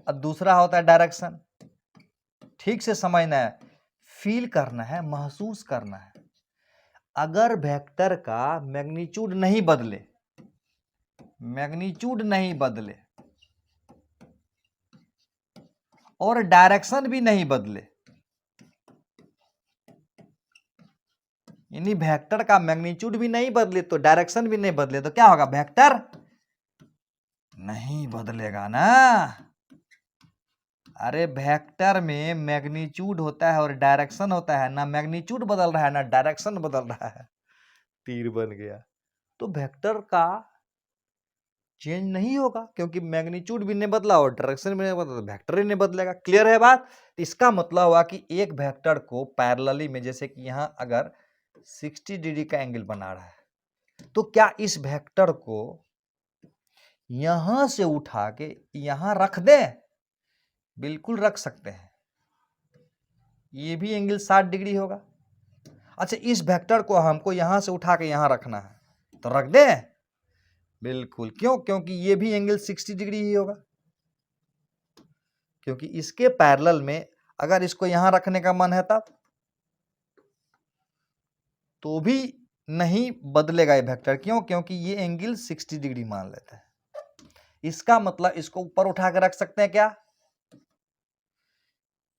और दूसरा होता है डायरेक्शन। ठीक से समझना है, फील करना है, महसूस करना है। अगर वेक्टर का मैग्नीट्यूड नहीं बदले और डायरेक्शन भी नहीं बदले, यानी वेक्टर का मैग्नीट्यूड भी नहीं बदले तो डायरेक्शन भी नहीं बदले, तो क्या होगा, वेक्टर नहीं बदलेगा ना। अरे वेक्टर में मैग्नीट्यूड होता है और डायरेक्शन होता है, ना मैग्नीट्यूड बदल रहा है ना डायरेक्शन बदल रहा है। तीर बन गया। तो वेक्टर का चेंज नहीं होगा क्योंकि मैग्नीट्यूड भी नहीं बदला और डायरेक्शन भी नहीं बदला, तो वेक्टर ही नहीं बदलेगा। क्लियर है बात? इसका मतलब हुआ कि एक वेक्टर को पैरेलली में, जैसे कि यहां अगर 60 डिग्री का एंगल बना रहा है तो क्या इस वेक्टर को यहां से उठा के यहां रख दें? बिल्कुल रख सकते हैं, ये भी एंगल 60 डिग्री होगा। अच्छा, इस वेक्टर को हमको यहां से उठा के यहां रखना है तो रख दें? बिल्कुल। क्यों? क्योंकि ये भी एंगल 60 डिग्री ही होगा, क्योंकि इसके पैरेलल में अगर इसको यहां रखने का मन है तब तो भी नहीं बदलेगा ये वेक्टर। क्यों? क्योंकि ये एंगल 60 डिग्री मान लेता है। इसका मतलब इसको ऊपर उठा के रख सकते हैं क्या?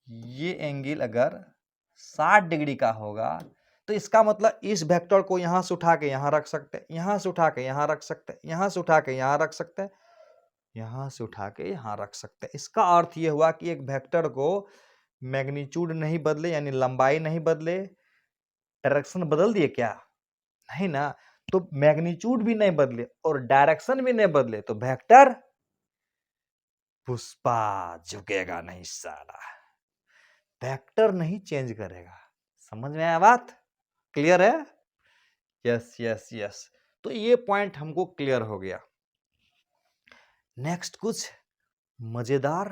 ये एंगल अगर 60 डिग्री का होगा तो इसका मतलब इस वेक्टर को यहां से उठा के यहां रख सकते हैं, यहां से उठा के यहां रख सकते हैं, यहां से उठा के यहां रख सकते हैं, यहां से उठा के यहां रख सकते हैं। इसका अर्थ यह हुआ कि एक वेक्टर को मैग्नीट्यूड नहीं बदले, यानी लंबाई नहीं बदले, डायरेक्शन बदल दिए क्या? नहीं ना। तो मैग्नीट्यूड भी नहीं बदले और डायरेक्शन भी नहीं बदले तो वेक्टर पुष्पा झुकेगा नहीं साला, वेक्टर नहीं चेंज करेगा। समझ में आया बात? क्लियर है? Yes yes yes. तो ये पॉइंट हमको क्लियर हो गया। नेक्स्ट कुछ मजेदार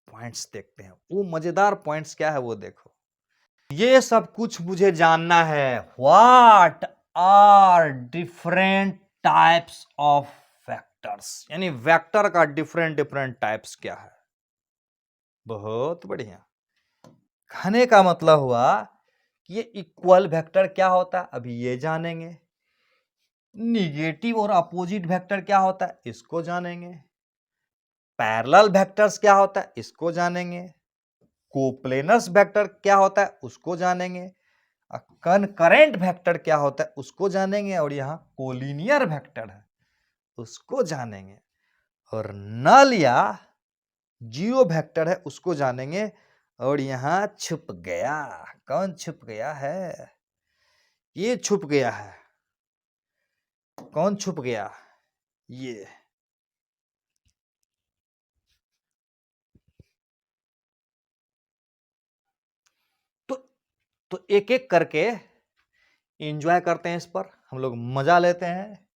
पॉइंट्स देखते हैं। वो मजेदार पॉइंट्स क्या है वो देखो। ये सब कुछ मुझे जानना है, what are different types of vectors, यानी वेक्टर का डिफरेंट डिफरेंट टाइप्स क्या है। बहुत बढ़िया। कहने का मतलब हुआ कि ये इक्वल वेक्टर क्या होता है, अभी ये जानेंगे। निगेटिव और अपोजिट वेक्टर क्या होता है, इसको जानेंगे। पैरेलल वेक्टर्स क्या होता है, इसको जानेंगे। कोप्लेनस वेक्टर क्या होता है, उसको जानेंगे। कनकरेंट वेक्टर क्या होता है, उसको जानेंगे। और यहाँ कोलिनियर वेक्टर है, उसको जानेंगे। और नल या जीरो वेक्टर है, उसको जानेंगे। और यहाँ छुप गया, कौन छुप गया है, ये छुप गया है। कौन छुप गया, ये। तो तो एक एक करके एंजॉय करते हैं, इस पर हम लोग मजा लेते हैं।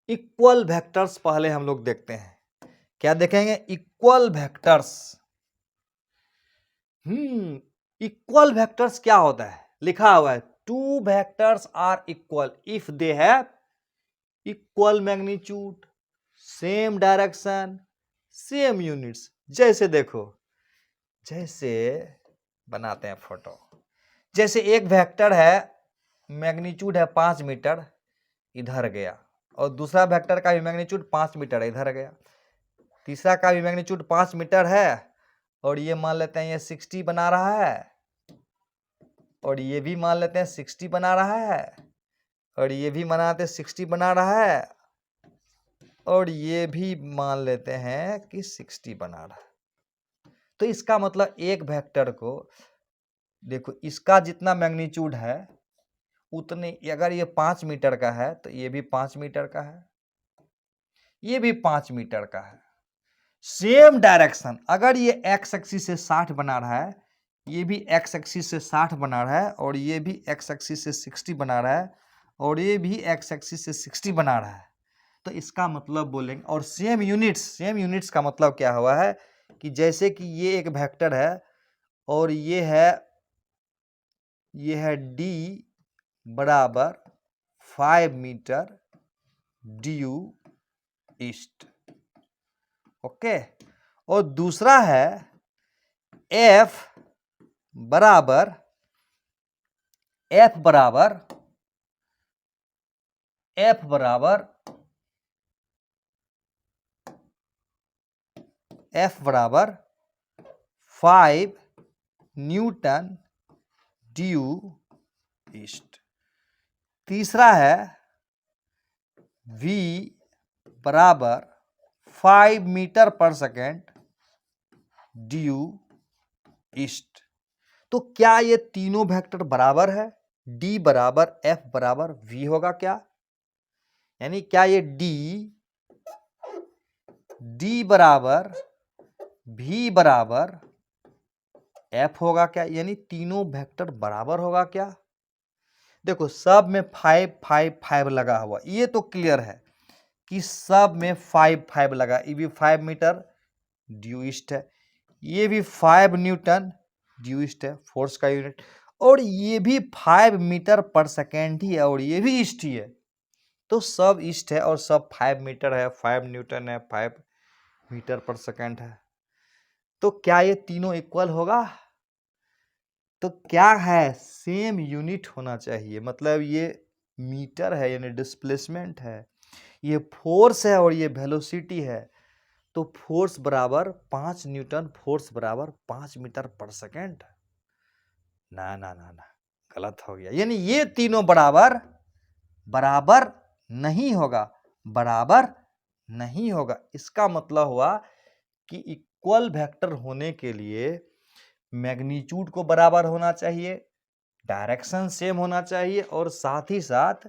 इक्वल वेक्टर्स पहले हम लोग देखते हैं। क्या देखेंगे, इक्वल वेक्टर्स। इक्वल वेक्टर्स क्या होता है, लिखा हुआ है two vectors are equal if they have equal magnitude, same direction, same units. जैसे देखो, जैसे बनाते हैं फोटो। जैसे एक वेक्टर है, मैग्नीट्यूड है 5 मीटर, इधर गया। और दूसरा वेक्टर का भी मैग्नीट्यूड 5 मीटर है, इधर गया। तीसरा का भी मैग्नीट्यूड 5 मीटर है, और ये मान लेते हैं ये 60 बना रहा है। और ये भी मान लेते हैं 60 बना रहा है। और ये भी मनाते 60 बना रहा है। और ये भी मान लेते हैं कि 60 बना रहा है। तो इसका मतलब एक वेक्टर को देखो, इसका जितना मैग्नीट्यूड है उतने, अगर ये 5 मीटर का है तो ये भी 5 मीटर का है, ये भी 5 मीटर का है। सेम डायरेक्शन, अगर ये एक्स एक्सिस से 60 बना रहा है, ये भी एक्स एक्सिस से 60 बना रहा है, और ये भी एक्स एक्सिस से 60 बना रहा है, और ये भी एक्स एक्सिस से 60 बना रहा है, तो इसका मतलब बोलेंगे। और सेम यूनिट्स, सेम यूनिट्स का मतलब क्या हुआ है कि जैसे कि ये एक वेक्टर है, और ये है d बराबर 5 मीटर ड्यू ईस्ट, ओके। और दूसरा है f बराबर f बराबर 5 न्यूटन ड्यू ईस्ट। तीसरा है v बराबर 5 मीटर पर सेकेंड ड्यू ईस्ट। तो क्या ये तीनों वेक्टर बराबर है, d बराबर f बराबर v होगा क्या, यानी क्या ये d बराबर v बराबर f होगा क्या, यानी तीनों वेक्टर बराबर होगा क्या। देखो सब में 5 5 5 लगा हुआ, ये तो क्लियर है कि सब में 5 5 लगा। ये भी 5 मीटर ड्यू ईस्ट है, ये भी 5 न्यूटन ड्यू ईस्ट है, फोर्स का यूनिट। और ये भी 5 मीटर पर सेकेंड ही है, और ये भी ईस्ट ही है। तो सब ईस्ट है, और सब 5 मीटर है, 5 न्यूटन है, 5 मीटर पर सेकेंड है। तो क्या ये तीनों इक्वल होगा, तो क्या है, सेम यूनिट होना चाहिए। मतलब ये मीटर है यानी डिस्प्लेसमेंट है, ये फोर्स है और ये वेलोसिटी है। तो फोर्स बराबर 5 न्यूटन, फोर्स बराबर 5 मीटर पर सेकेंड। ना ना ना ना, गलत हो गया। यानी ये तीनों बराबर बराबर नहीं होगा, बराबर नहीं होगा। इसका मतलब हुआ कि इक्वल वेक्टर होने के लिए मैग्नीट्यूड को बराबर होना चाहिए, डायरेक्शन सेम होना चाहिए, और साथ ही साथ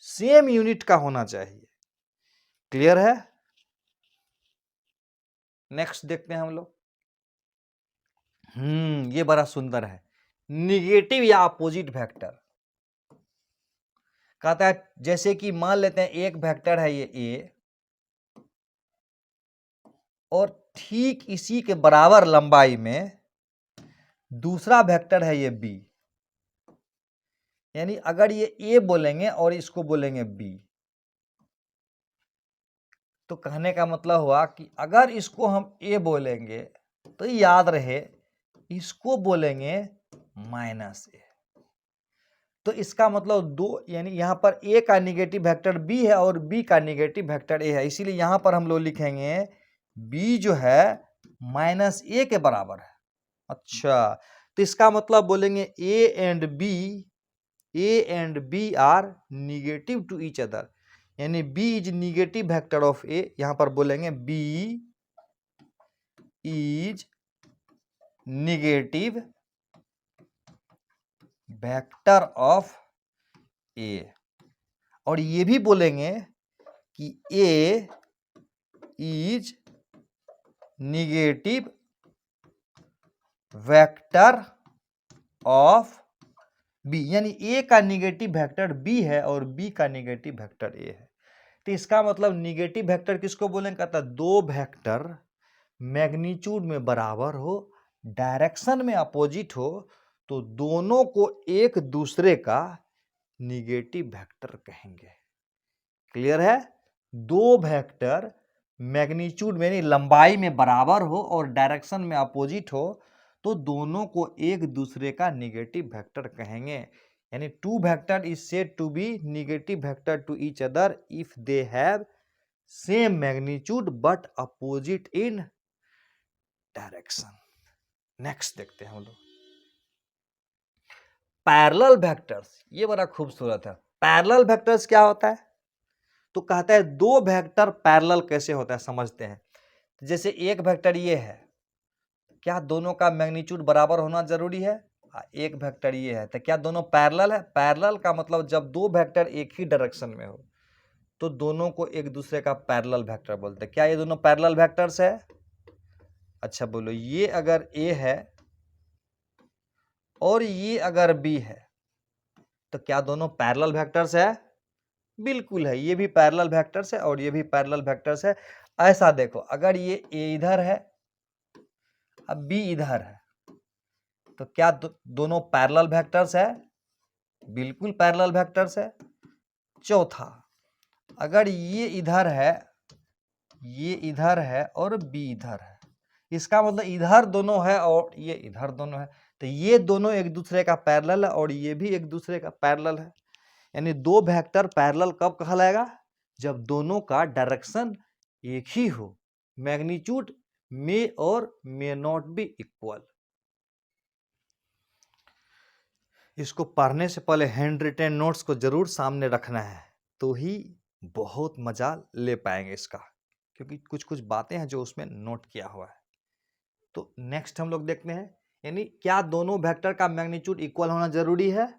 सेम यूनिट का होना चाहिए। क्लियर है। नेक्स्ट देखते हैं हम लोग। ये बड़ा सुंदर है, निगेटिव या अपोजिट वेक्टर। कहता है जैसे कि मान लेते हैं एक वेक्टर है ये a, और ठीक इसी के बराबर लंबाई में दूसरा वेक्टर है ये बी। यानी अगर ये ए बोलेंगे और इसको बोलेंगे बी, तो कहने का मतलब हुआ कि अगर इसको हम ए बोलेंगे तो याद रहे इसको बोलेंगे माइनस ए। तो इसका मतलब दो, यानी यहां पर ए का निगेटिव वेक्टर बी है और बी का निगेटिव वेक्टर ए है, इसीलिए यहां पर हम लोग लिखेंगे बी जो है माइनस ए के बराबर है। अच्छा, तो इसका मतलब बोलेंगे A and B are negative to each other, यानी B is negative vector of A. यहां पर बोलेंगे B is negative vector of A, और ये भी बोलेंगे कि A is negative vector of B, यानी ए का निगेटिव वेक्टर बी है और बी का निगेटिव वेक्टर ए है। तो इसका मतलब निगेटिव वेक्टर किसको बोलेंगे, कहता है दो वेक्टर मैग्नीट्यूड में बराबर हो, डायरेक्शन में अपोजिट हो, तो दोनों को एक दूसरे का निगेटिव वेक्टर कहेंगे। क्लियर है? दो वेक्टर मैग्नीट्यूड में, लंबाई में बराबर हो और डायरेक्शन में अपोजिट हो, तो दोनों को एक दूसरे का निगेटिव वेक्टर कहेंगे। यानी two vector is said to be negative vector to each other if they have same magnitude but opposite in direction. Next देखते हैं हम लोग पैरेलल वेक्टर्स। ये बड़ा खूबसूरत है। पैरेलल वेक्टर्स क्या होता है? तो कहता है दो वेक्टर पैरेलल कैसे होता है, समझते हैं। जैसे एक वेक्टर ये है, क्या दोनों का मैग्नीट्यूड बराबर होना जरूरी है? एक वेक्टर ये है, तो क्या दोनों पैरेलल है? पैरेलल का मतलब जब दो वेक्टर एक ही डायरेक्शन में हो तो दोनों को एक दूसरे का पैरेलल वेक्टर बोलते हैं। क्या ये दोनों पैरेलल वेक्टर्स है? अच्छा बोलो, ये अगर ए है और ये अगर बी है तो क्या दोनों पैरेलल वेक्टर्स है? बिल्कुल है, ये भी पैरेलल वेक्टर्स है और ये भी पैरेलल वेक्टर्स है। ऐसा देखो, अगर ये ए इधर है, अब बी इधर है, तो क्या दोनों पैरेलल वेक्टर्स है? बिल्कुल पैरेलल वेक्टर्स है। चौथा, अगर ये इधर है, ये इधर है और बी इधर है, इसका मतलब इधर दोनों है और ये इधर दोनों है, तो ये दोनों एक दूसरे का पैरेलल है और ये भी एक दूसरे का पैरेलल है। यानी दो वेक्टर पैरेलल कब कहलाएगा? जब दोनों का डायरेक्शन एक ही हो, मैग्नीट्यूड मे और मे नॉट बी इक्वल। इसको पढ़ने से पहले हैंड रिटेन नोट्स को जरूर सामने रखना है, तो ही बहुत मजा ले पाएंगे इसका, क्योंकि कुछ कुछ बातें हैं जो उसमें नोट किया हुआ है। तो नेक्स्ट हम लोग देखते हैं, यानी क्या दोनों वेक्टर का मैग्नीट्यूड इक्वल होना जरूरी है?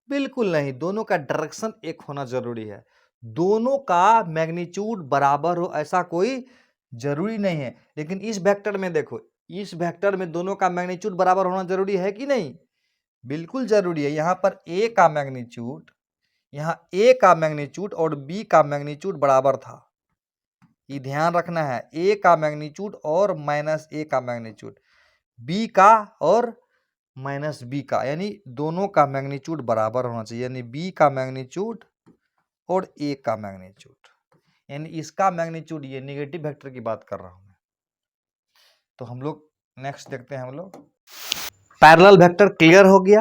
बिल्कुल नहीं, दोनों का डायरेक्शन एक होना जरूरी है। दोनों का मैग्नीट्यूड बराबर हो ऐसा कोई जरूरी नहीं है, लेकिन इस वेक्टर में देखो, इस वेक्टर में दोनों का मैग्नीट्यूड बराबर होना जरूरी है कि नहीं? बिल्कुल जरूरी है। यहाँ पर ए का मैग्नीट्यूड, यहाँ ए का मैग्नीट्यूड और बी का मैग्नीट्यूड बराबर था, ये ध्यान रखना है। ए का मैग्नीट्यूड और माइनस ए का मैग्नीट्यूड, बी का और माइनस बी का, यानी दोनों का मैग्नीट्यूड बराबर होना चाहिए। यानी बी का मैग्नीट्यूड और ए का मैग्नीट्यूड, यानी इसका मैग्नीट्यूड, ये नेगेटिव वेक्टर की बात कर रहा हूं मैं। तो हम लोग नेक्स्ट देखते हैं, हम लोग पैरेलल वेक्टर क्लियर हो गया?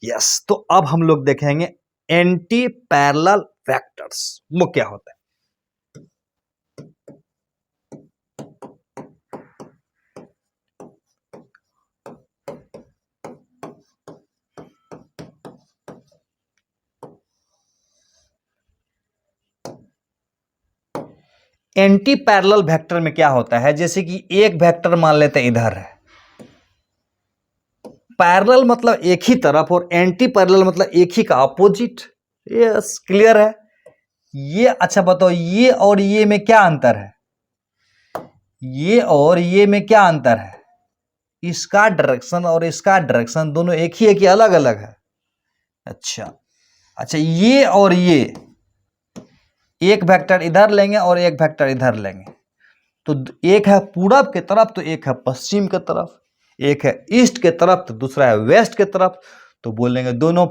यस। तो अब हम लोग देखेंगे एंटी पैरेलल वेक्टर्स, वो क्या होता है। एंटी पैरेलल वेक्टर में क्या होता है, जैसे कि एक वेक्टर मान लेते हैं इधर है, पैरेलल मतलब एक ही तरफ और एंटी पैरेलल मतलब एक ही का अपोजिट। यस, क्लियर है ये? अच्छा बताओ, ये और ये में क्या अंतर है? ये और ये में क्या अंतर है? इसका डायरेक्शन और इसका डायरेक्शन दोनों एक ही है कि अलग अलग है? अच्छा, ये और ये, एक वेक्टर इधर लेंगे और एक वेक्टर इधर लेंगे, तो एक है पूरब के तरफ तो एक है पश्चिम के तरफ, एक है ईस्ट के तरफ तो दूसरा है वेस्ट के तरफ, तो बोलेंगे दोनों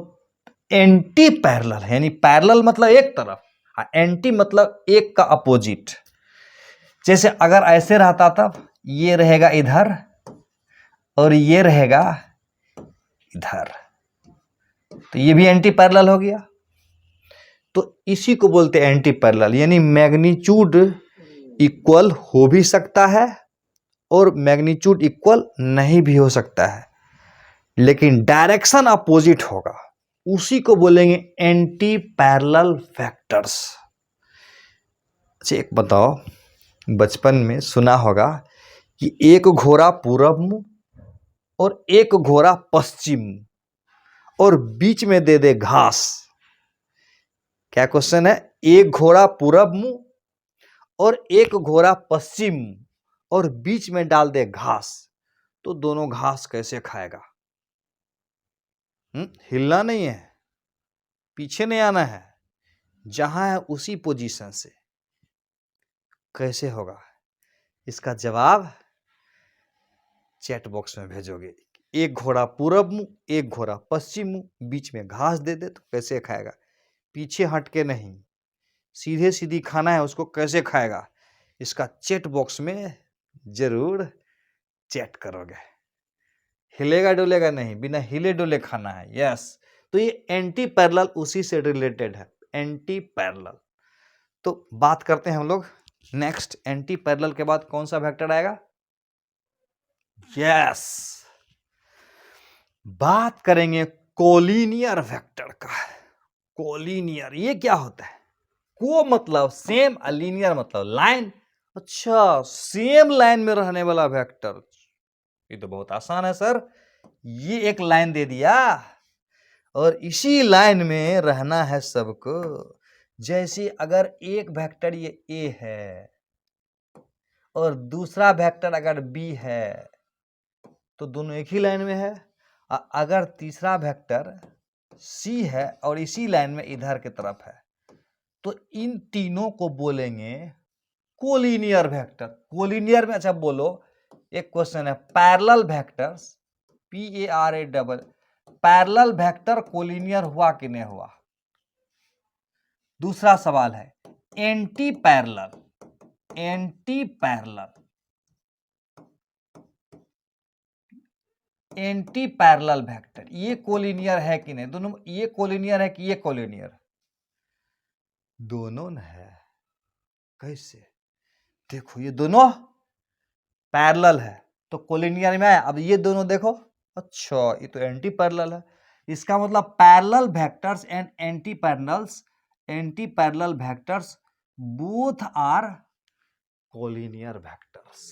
एंटी पैरेलल है, यानी पैरेलल मतलब एक तरफ, एंटी मतलब एक का अपोजिट। जैसे अगर ऐसे रहता तब ये रहेगा इधर और ये रहेगा इधर, तो ये भी एंटी पैरेलल हो गया। तो इसी को बोलते हैं एंटी पैरेलल, यानी मैग्नीट्यूड इक्वल हो भी सकता है और मैग्नीट्यूड इक्वल नहीं भी हो सकता है, लेकिन डायरेक्शन अपोजिट होगा, उसी को बोलेंगे एंटी पैरेलल वेक्टर्स। अच्छा एक बताओ, बचपन में सुना होगा कि एक घोड़ा पूरब मुंह और एक घोड़ा पश्चिम मुंह और बीच में दे दे घास। क्या क्वेश्चन है? एक घोड़ा पूरब मुंह और एक घोड़ा पश्चिम मुंह और बीच में डाल दे घास, तो दोनों घास कैसे खाएगा? हिलना नहीं है, पीछे नहीं आना है, जहां है उसी पोजीशन से। कैसे होगा? इसका जवाब चैट बॉक्स में भेजोगे। एक घोड़ा पूरब मुंह एक घोड़ा पश्चिम मुंह, बीच में घास दे दे तो कैसे खाएगा? पीछे हटके नहीं, सीधे सीधी खाना है उसको, कैसे खाएगा? इसका चैट बॉक्स में जरूर चैट करोगे। हिलेगा डुलेगा नहीं, बिना हिले डुले खाना है। यस, तो ये एंटी पैरेलल उसी से रिलेटेड है, एंटी पैरेलल। तो बात करते हैं हम लोग नेक्स्ट, एंटी पैरेलल के बाद कौन सा वेक्टर आएगा? यस, बात करेंगे कोलिनियर वेक्टर का। कोलिनियर ये क्या होता है? को मतलब सेम, लीनियर मतलब लाइन। अच्छा, सेम लाइन में रहने वाला वेक्टर, ये तो बहुत आसान है सर। ये एक लाइन दे दिया और इसी लाइन में रहना है सबको। जैसे अगर एक वेक्टर ये ए है और दूसरा वेक्टर अगर बी है तो दोनों एक ही लाइन में है। अगर तीसरा वेक्टर सी है और इसी लाइन में इधर की तरफ है, तो इन तीनों को बोलेंगे कोलिनियर वेक्टर। कोलिनियर में अच्छा बोलो, एक क्वेश्चन है, parallel vectors, PARALL, parallel vector collinear हुआ कि नहीं हुआ? दूसरा सवाल है anti parallel, anti parallel, anti parallel vector ये कोलिनियर है कि नहीं? दोनों ये कोलिनियर है कि ये कोलिनियर? दोनों न है। कैसे? देखो ये दोनों पैरेलल है तो कोलिनियर में आया। अब ये दोनों देखो, अच्छा ये तो एंटी पैरेलल है। इसका मतलब parallel vectors and anti parallels, anti parallel vectors both are collinear vectors.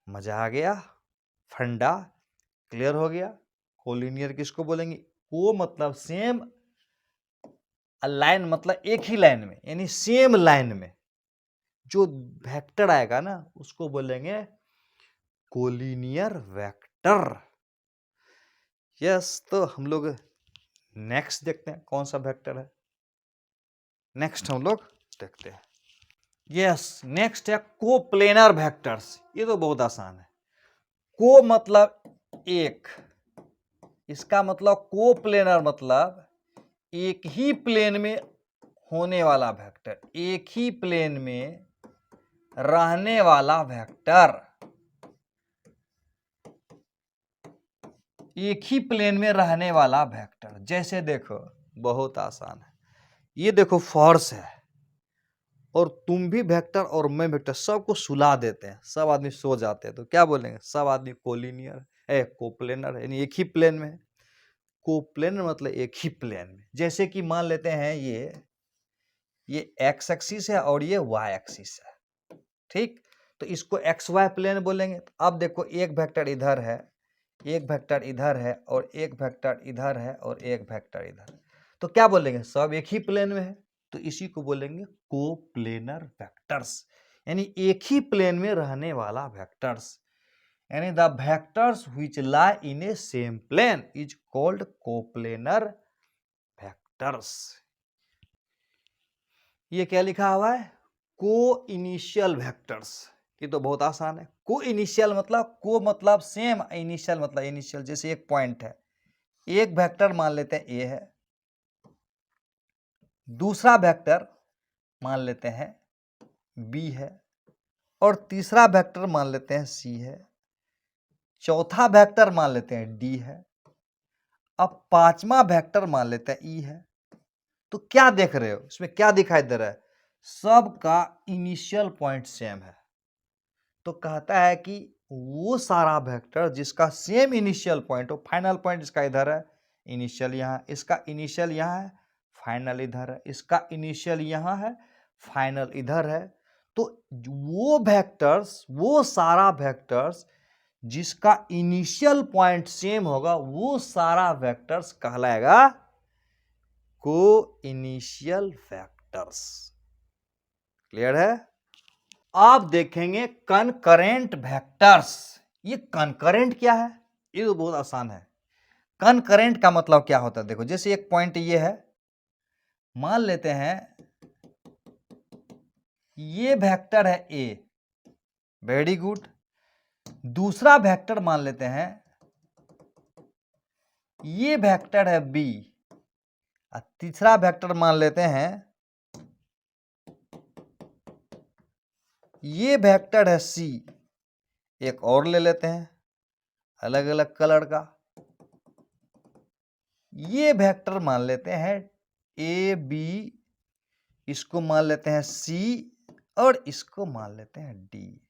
मजा आ गया? फंडा क्लियर हो गया? कोलिनियर किसको बोलेंगे? को मतलब सेम, लाइन मतलब एक ही लाइन में, यानी सेम लाइन में जो वेक्टर आएगा ना उसको बोलेंगे कोलिनियर वेक्टर। यस, तो हम लोग नेक्स्ट देखते हैं कौन सा वेक्टर है। नेक्स्ट हम लोग देखते हैं, यस नेक्स्ट है कोप्लेनर वेक्टर्स। ये तो बहुत आसान है। को मतलब एक, इसका मतलब कोप्लेनर मतलब एक ही प्लेन में होने वाला वेक्टर, एक ही प्लेन में रहने वाला वेक्टर, एक ही प्लेन में रहने वाला वेक्टर। जैसे देखो बहुत आसान है, ये देखो फोर्स है और तुम भी वेक्टर और मैं वेक्टर, सबको सुला देते हैं, सब आदमी सो जाते हैं, तो क्या बोलेंगे? सब आदमी कोलिनियर है, कोप्लेनर, यानी एक ही प्लेन में है। कोप्लेनर मतलब एक ही प्लेन में। जैसे कि मान लेते हैं ये एक्स एक्सिस है और ये वाई एक्सिस है, ठीक? तो इसको एक्स वाई प्लेन बोलेंगे। अब देखो एक वेक्टर इधर है, एक वेक्टर इधर है और एक वेक्टर इधर है और एक वेक्टर इधर है, तो क्या बोलेंगे? सब एक ही प्लेन में है, तो इसी को बोलेंगे कोप्लेनर वेक्टर्स, यानी एक ही प्लेन में रहने वाला वेक्टर्स। यानी the vectors which lie in a same plane is called coplanar vectors. ये क्या लिखा हुआ है? को इनिशियल वेक्टर्स। ये तो बहुत आसान है। को इनिशियल मतलब, को मतलब सेम, इनिशियल मतलब इनिशियल। जैसे एक पॉइंट है, एक वेक्टर मान लेते हैं ए है, दूसरा वेक्टर मान लेते हैं बी है, और तीसरा वेक्टर मान लेते हैं सी है, चौथा वेक्टर मान लेते हैं डी है, अब पांचवा वेक्टर मान लेते हैं ई है। तो क्या देख रहे हो इसमें, क्या दिखाई दे रहा है? सबका इनिशियल पॉइंट सेम है। तो कहता है कि वो सारा वेक्टर जिसका सेम इनिशियल पॉइंट हो, फाइनल पॉइंट इसका इधर है, इनिशियल यहाँ, इसका इनिशियल यहाँ है, फाइनल इधर है, इसका इनिशियल यहाँ है, फाइनल इधर है। तो वो वेक्टर्स, वो सारा वेक्टर्स जिसका इनिशियल पॉइंट सेम होगा, वो सारा वेक्टर्स कहलाएगा को इनिशियल वेक्टर्स। क्लियर है? आप देखेंगे कनकरेंट वेक्टर्स। ये कनकरेंट क्या है? ये तो बहुत आसान है। कनकरेंट का मतलब क्या होता है? देखो, जैसे एक पॉइंट ये है, मान लेते हैं ये वेक्टर है ए, वेरी गुड। दूसरा वेक्टर मान लेते हैं ये वेक्टर है बी, और तीसरा वेक्टर मान लेते हैं ये वेक्टर है सी। एक और ले लेते हैं अलग अलग कलर का, ये वेक्टर मान लेते हैं ए बी, इसको मान लेते हैं सी, और इसको मान लेते हैं डी।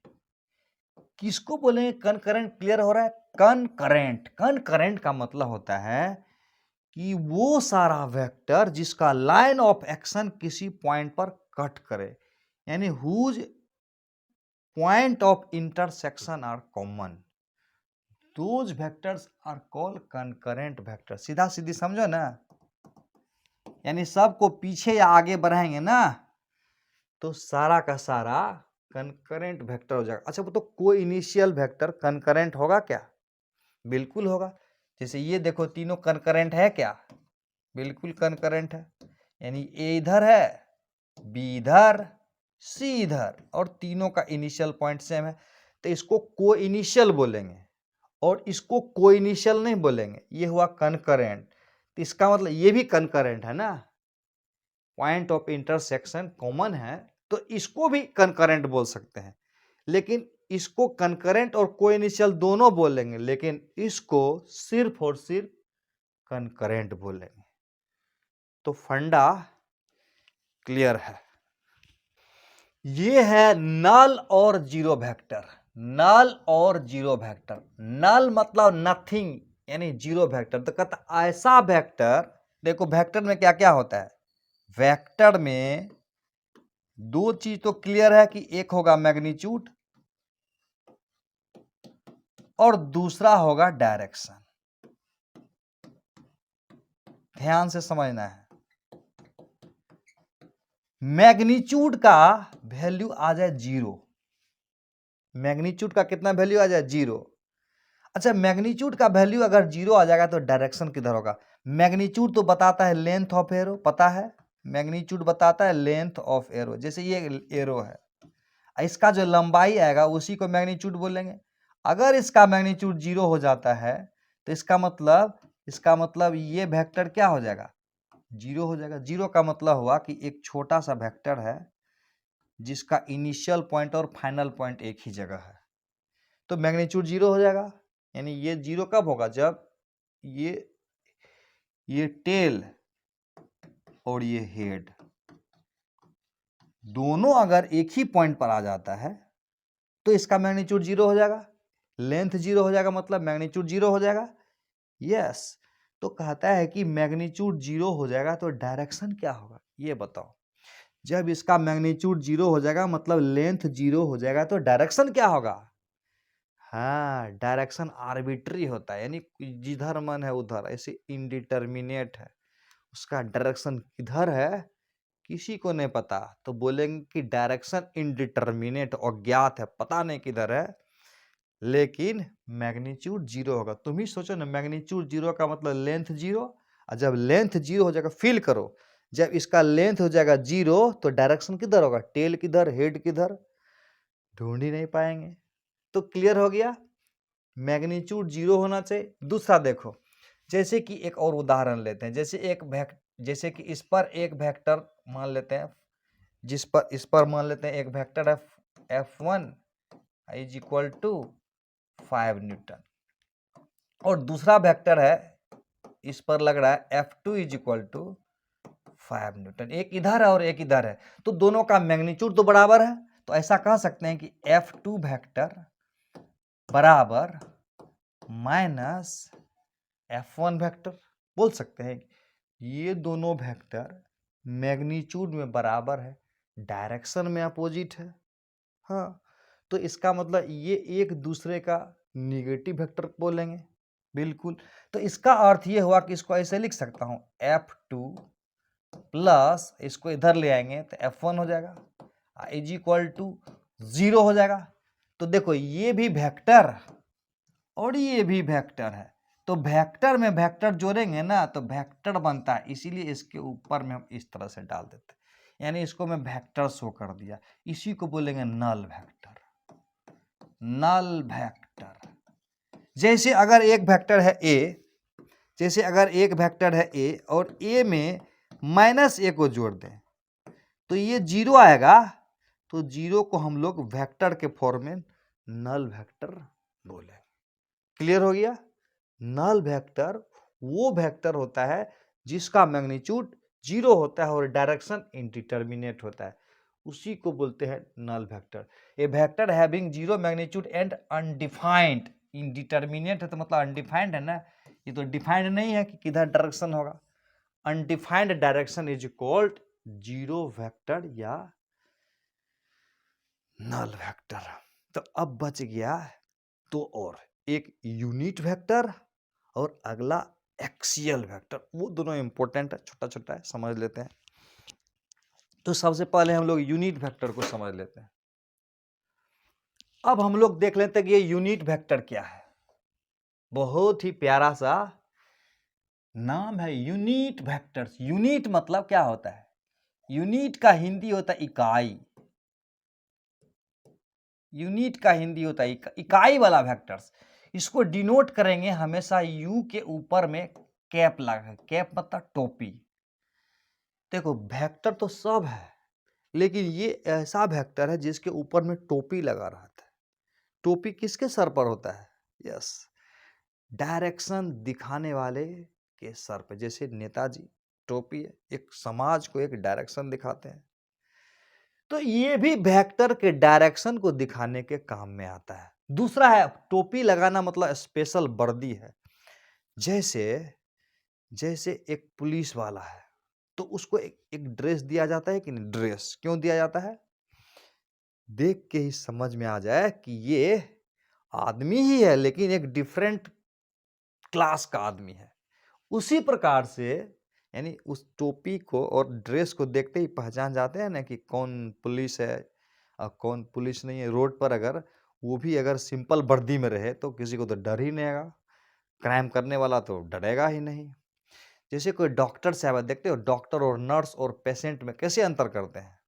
किसको बोलेंगे कनकरेंट? क्लियर हो रहा है? कनकरेंट, कनकरेंट का मतलब होता है कि वो सारा वेक्टर जिसका लाइन ऑफ एक्शन किसी पॉइंट पर कट करे, यानी whose point of intersection are common, those vectors are called concurrent vector. सीधा सीधी समझो ना, यानी सबको पीछे या आगे बढ़ाएंगे ना तो सारा का सारा कनकरेंट वेक्टर हो जाएगा। अच्छा, वो तो कोई इनिशियल वेक्टर कनकरेंट होगा क्या? बिल्कुल होगा। जैसे ये देखो, तीनों कनकरेंट है क्या? बिल्कुल कनकरेंट है। यानी ए इधर है, बी इधर, सी इधर, और तीनों का इनिशियल पॉइंट सेम है। तो इसको को इनिशियल बोलेंगे और इसको को इनिशियल नहीं बोलेंगे। ये हुआ कनकरेंट। तो इसका मतलब ये भी कनकरेंट है ना, पॉइंट ऑफ इंटरसेक्शन कॉमन है, तो इसको भी कनकरेंट बोल सकते हैं। लेकिन इसको कनकरेंट और को इनिशियल दोनों बोलेंगे, लेकिन इसको सिर्फ और सिर्फ कनकरेंट बोलेंगे। तो फंडा क्लियर है। ये है नल और जीरो वेक्टर। नल और जीरो वेक्टर, नल मतलब नथिंग, यानी जीरो वेक्टर। तो कहता ऐसा वेक्टर, देखो वेक्टर में क्या क्या होता है? वेक्टर में दो चीज तो क्लियर है कि एक होगा मैग्नीट्यूड और दूसरा होगा डायरेक्शन। ध्यान से समझना है। मैग्नीट्यूड का वैल्यू आ जाए 0, मैग्नीट्यूड का कितना वैल्यू आ जाए? 0। अच्छा, मैग्नीट्यूड का वैल्यू अगर 0 आ जाएगा तो डायरेक्शन किधर होगा? मैग्नीट्यूड तो बताता है लेंथ ऑफ एरो, पता है? मैग्नीट्यूड बताता है लेंथ ऑफ एरो। जैसे ये एरो है, इसका जो लंबाई आएगा उसी को मैग्नीट्यूड बोलेंगे। अगर इसका मैग्नीट्यूड 0 हो जाता है तो इसका मतलब ये वेक्टर क्या हो जाएगा? 0 हो जाएगा। 0 का मतलब हुआ कि एक छोटा सा वेक्टर है जिसका इनिशियल पॉइंट और फाइनल पॉइंट एक ही जगह है, तो मैग्नीट्यूड 0 हो जाएगा। यानी ये 0 कब होगा? जब ये टेल और ये हेड दोनों अगर एक ही पॉइंट पर आ जाता है तो इसका मैग्नीट्यूड 0 हो जाएगा, लेंथ 0 हो जाएगा, मतलब मैग्नीट्यूड 0 हो जाएगा। यस। तो कहता है कि मैग्नीट्यूड 0 हो जाएगा तो डायरेक्शन क्या होगा? ये बताओ। जब इसका मैग्नीट्यूड 0 हो जाएगा मतलब लेंथ 0 हो जाएगा तो डायरेक्शन क्या होगा? हाँ, डायरेक्शन आर्बिट्री होता है, यानी जिधर मन है उधर, ऐसे इनडिटर्मिनेट है। उसका डायरेक्शन किधर है किसी को नहीं पता, तो बोलेंगे कि डायरेक्शन इनडिटर्मिनेट, अज्ञात है, पता नहीं किधर है, लेकिन मैग्नीट्यूड 0 होगा। तुम ही सोचो ना, मैग्नीट्यूड 0 का मतलब लेंथ 0, और जब लेंथ 0 हो जाएगा, फील करो, जब इसका लेंथ हो जाएगा 0 तो डायरेक्शन किधर होगा, टेल किधर, हेड किधर, ढूंढ ही नहीं पाएंगे। तो क्लियर हो गया, मैग्नीट्यूड 0 होना चाहिए। दूसरा देखो, जैसे कि एक और उदाहरण लेते हैं, जैसे कि इस पर एक वेक्टर मान लेते हैं, इस पर मान लेते हैं एक वेक्टर है F1 is equal to 5 Newton, और दूसरा वेक्टर है इस पर लग रहा है F2 is equal to 5 Newton. एक इधर है और एक इधर है, तो दोनों का मैग्नीट्यूड तो बराबर है। तो ऐसा कह सकते हैं कि F2 वेक्टर बराबर माइनस F1 वेक्टर। बोल सकते हैं ये दोनों वेक्टर मैग्नीट्यूड में बराबर है, डायरेक्शन में अपोजिट है। हाँ, तो इसका मतलब ये एक दूसरे का निगेटिव वेक्टर बोलेंगे, बिल्कुल। तो इसका अर्थ ये हुआ कि इसको ऐसे लिख सकता हूं, F2 प्लस इसको इधर ले आएंगे तो F1 हो जाएगा, इज इक्वल टू 0 हो जाएगा। तो देखो ये भी वेक्टर और ये भी वेक्टर है, तो वेक्टर में वेक्टर जोड़ेंगे ना तो वेक्टर बनता है, इसीलिए इसके ऊपर में हम इस तरह से डाल देते हैं, यानी इसको मैं वेक्टर शो कर दिया। इसी को बोलेंगे नल वेक्टर, नल वेक्टर। जैसे अगर एक वेक्टर है ए, जैसे अगर एक वेक्टर है ए और ए में माइनस ए को जोड़ दें तो ये 0 आएगा, तो 0 को हम लोग वेक्टर के फॉर्म में नल वेक्टर बोलेंगे। क्लियर हो गया, नल वेक्टर वो वेक्टर होता है जिसका मैग्नीट्यूड 0 होता है और डायरेक्शन इंडिटरमिनेट होता है, उसी को बोलते हैं null vector. A vector having 0 magnitude and undefined, indeterminate है तो मतलब अनडिफाइंड है ना, ये तो डिफाइंड नहीं है कि किधर डायरेक्शन होगा। Undefined direction is called 0 vector या नल वेक्टर। तो अब बच गया तो और एक यूनिट वेक्टर और अगला एक्सियल वेक्टर, वो दोनों इंपॉर्टेंट है, छोटा छोटा है, समझ लेते हैं। तो सबसे पहले हम लोग यूनिट वेक्टर को समझ लेते हैं। अब हम लोग देख लेते हैं कि ये यूनिट वेक्टर क्या है। बहुत ही प्यारा सा नाम है, यूनिट वेक्टर्स। यूनिट मतलब क्या होता है, यूनिट का हिंदी होता है इकाई, यूनिट का हिंदी होता है इकाई वाला वेक्टर्स। इसको डिनोट करेंगे हमेशा यू के ऊपर में कैप लगा, कैप मतलब टोपी। देखो वेक्टर तो सब है, लेकिन ये ऐसा वेक्टर है जिसके ऊपर में टोपी लगा रहता है। टोपी किसके सर पर होता है, यस, डायरेक्शन दिखाने वाले के सर पे। जैसे नेताजी, टोपी है, एक समाज को एक डायरेक्शन दिखाते हैं, तो ये भी वेक्टर के डायरेक्शन को दिखाने के काम में आता है। दूसरा है टोपी लगाना मतलब स्पेशल वर्दी है। जैसे जैसे एक पुलिस वाला है तो उसको एक ड्रेस दिया जाता है कि नहीं, ड्रेस क्यों दिया जाता है, देख के ही समझ में आ जाए कि ये आदमी ही है लेकिन एक डिफरेंट क्लास का आदमी है। उसी प्रकार से यानी उस टोपी को और ड्रेस को देखते ही पहचान जाते हैं ना कि कौन पुलिस है और कौन पुलिस नहीं है। रोड पर अगर वो भी अगर सिंपल वर्दी में रहे तो किसी को तो डर ही नहीं आएगा, क्राइम करने वाला तो डरेगा ही नहीं। जैसे कोई डॉक्टर साहब देखते हो, डॉक्टर और नर्स और पेशेंट में कैसे अंतर करते हैं,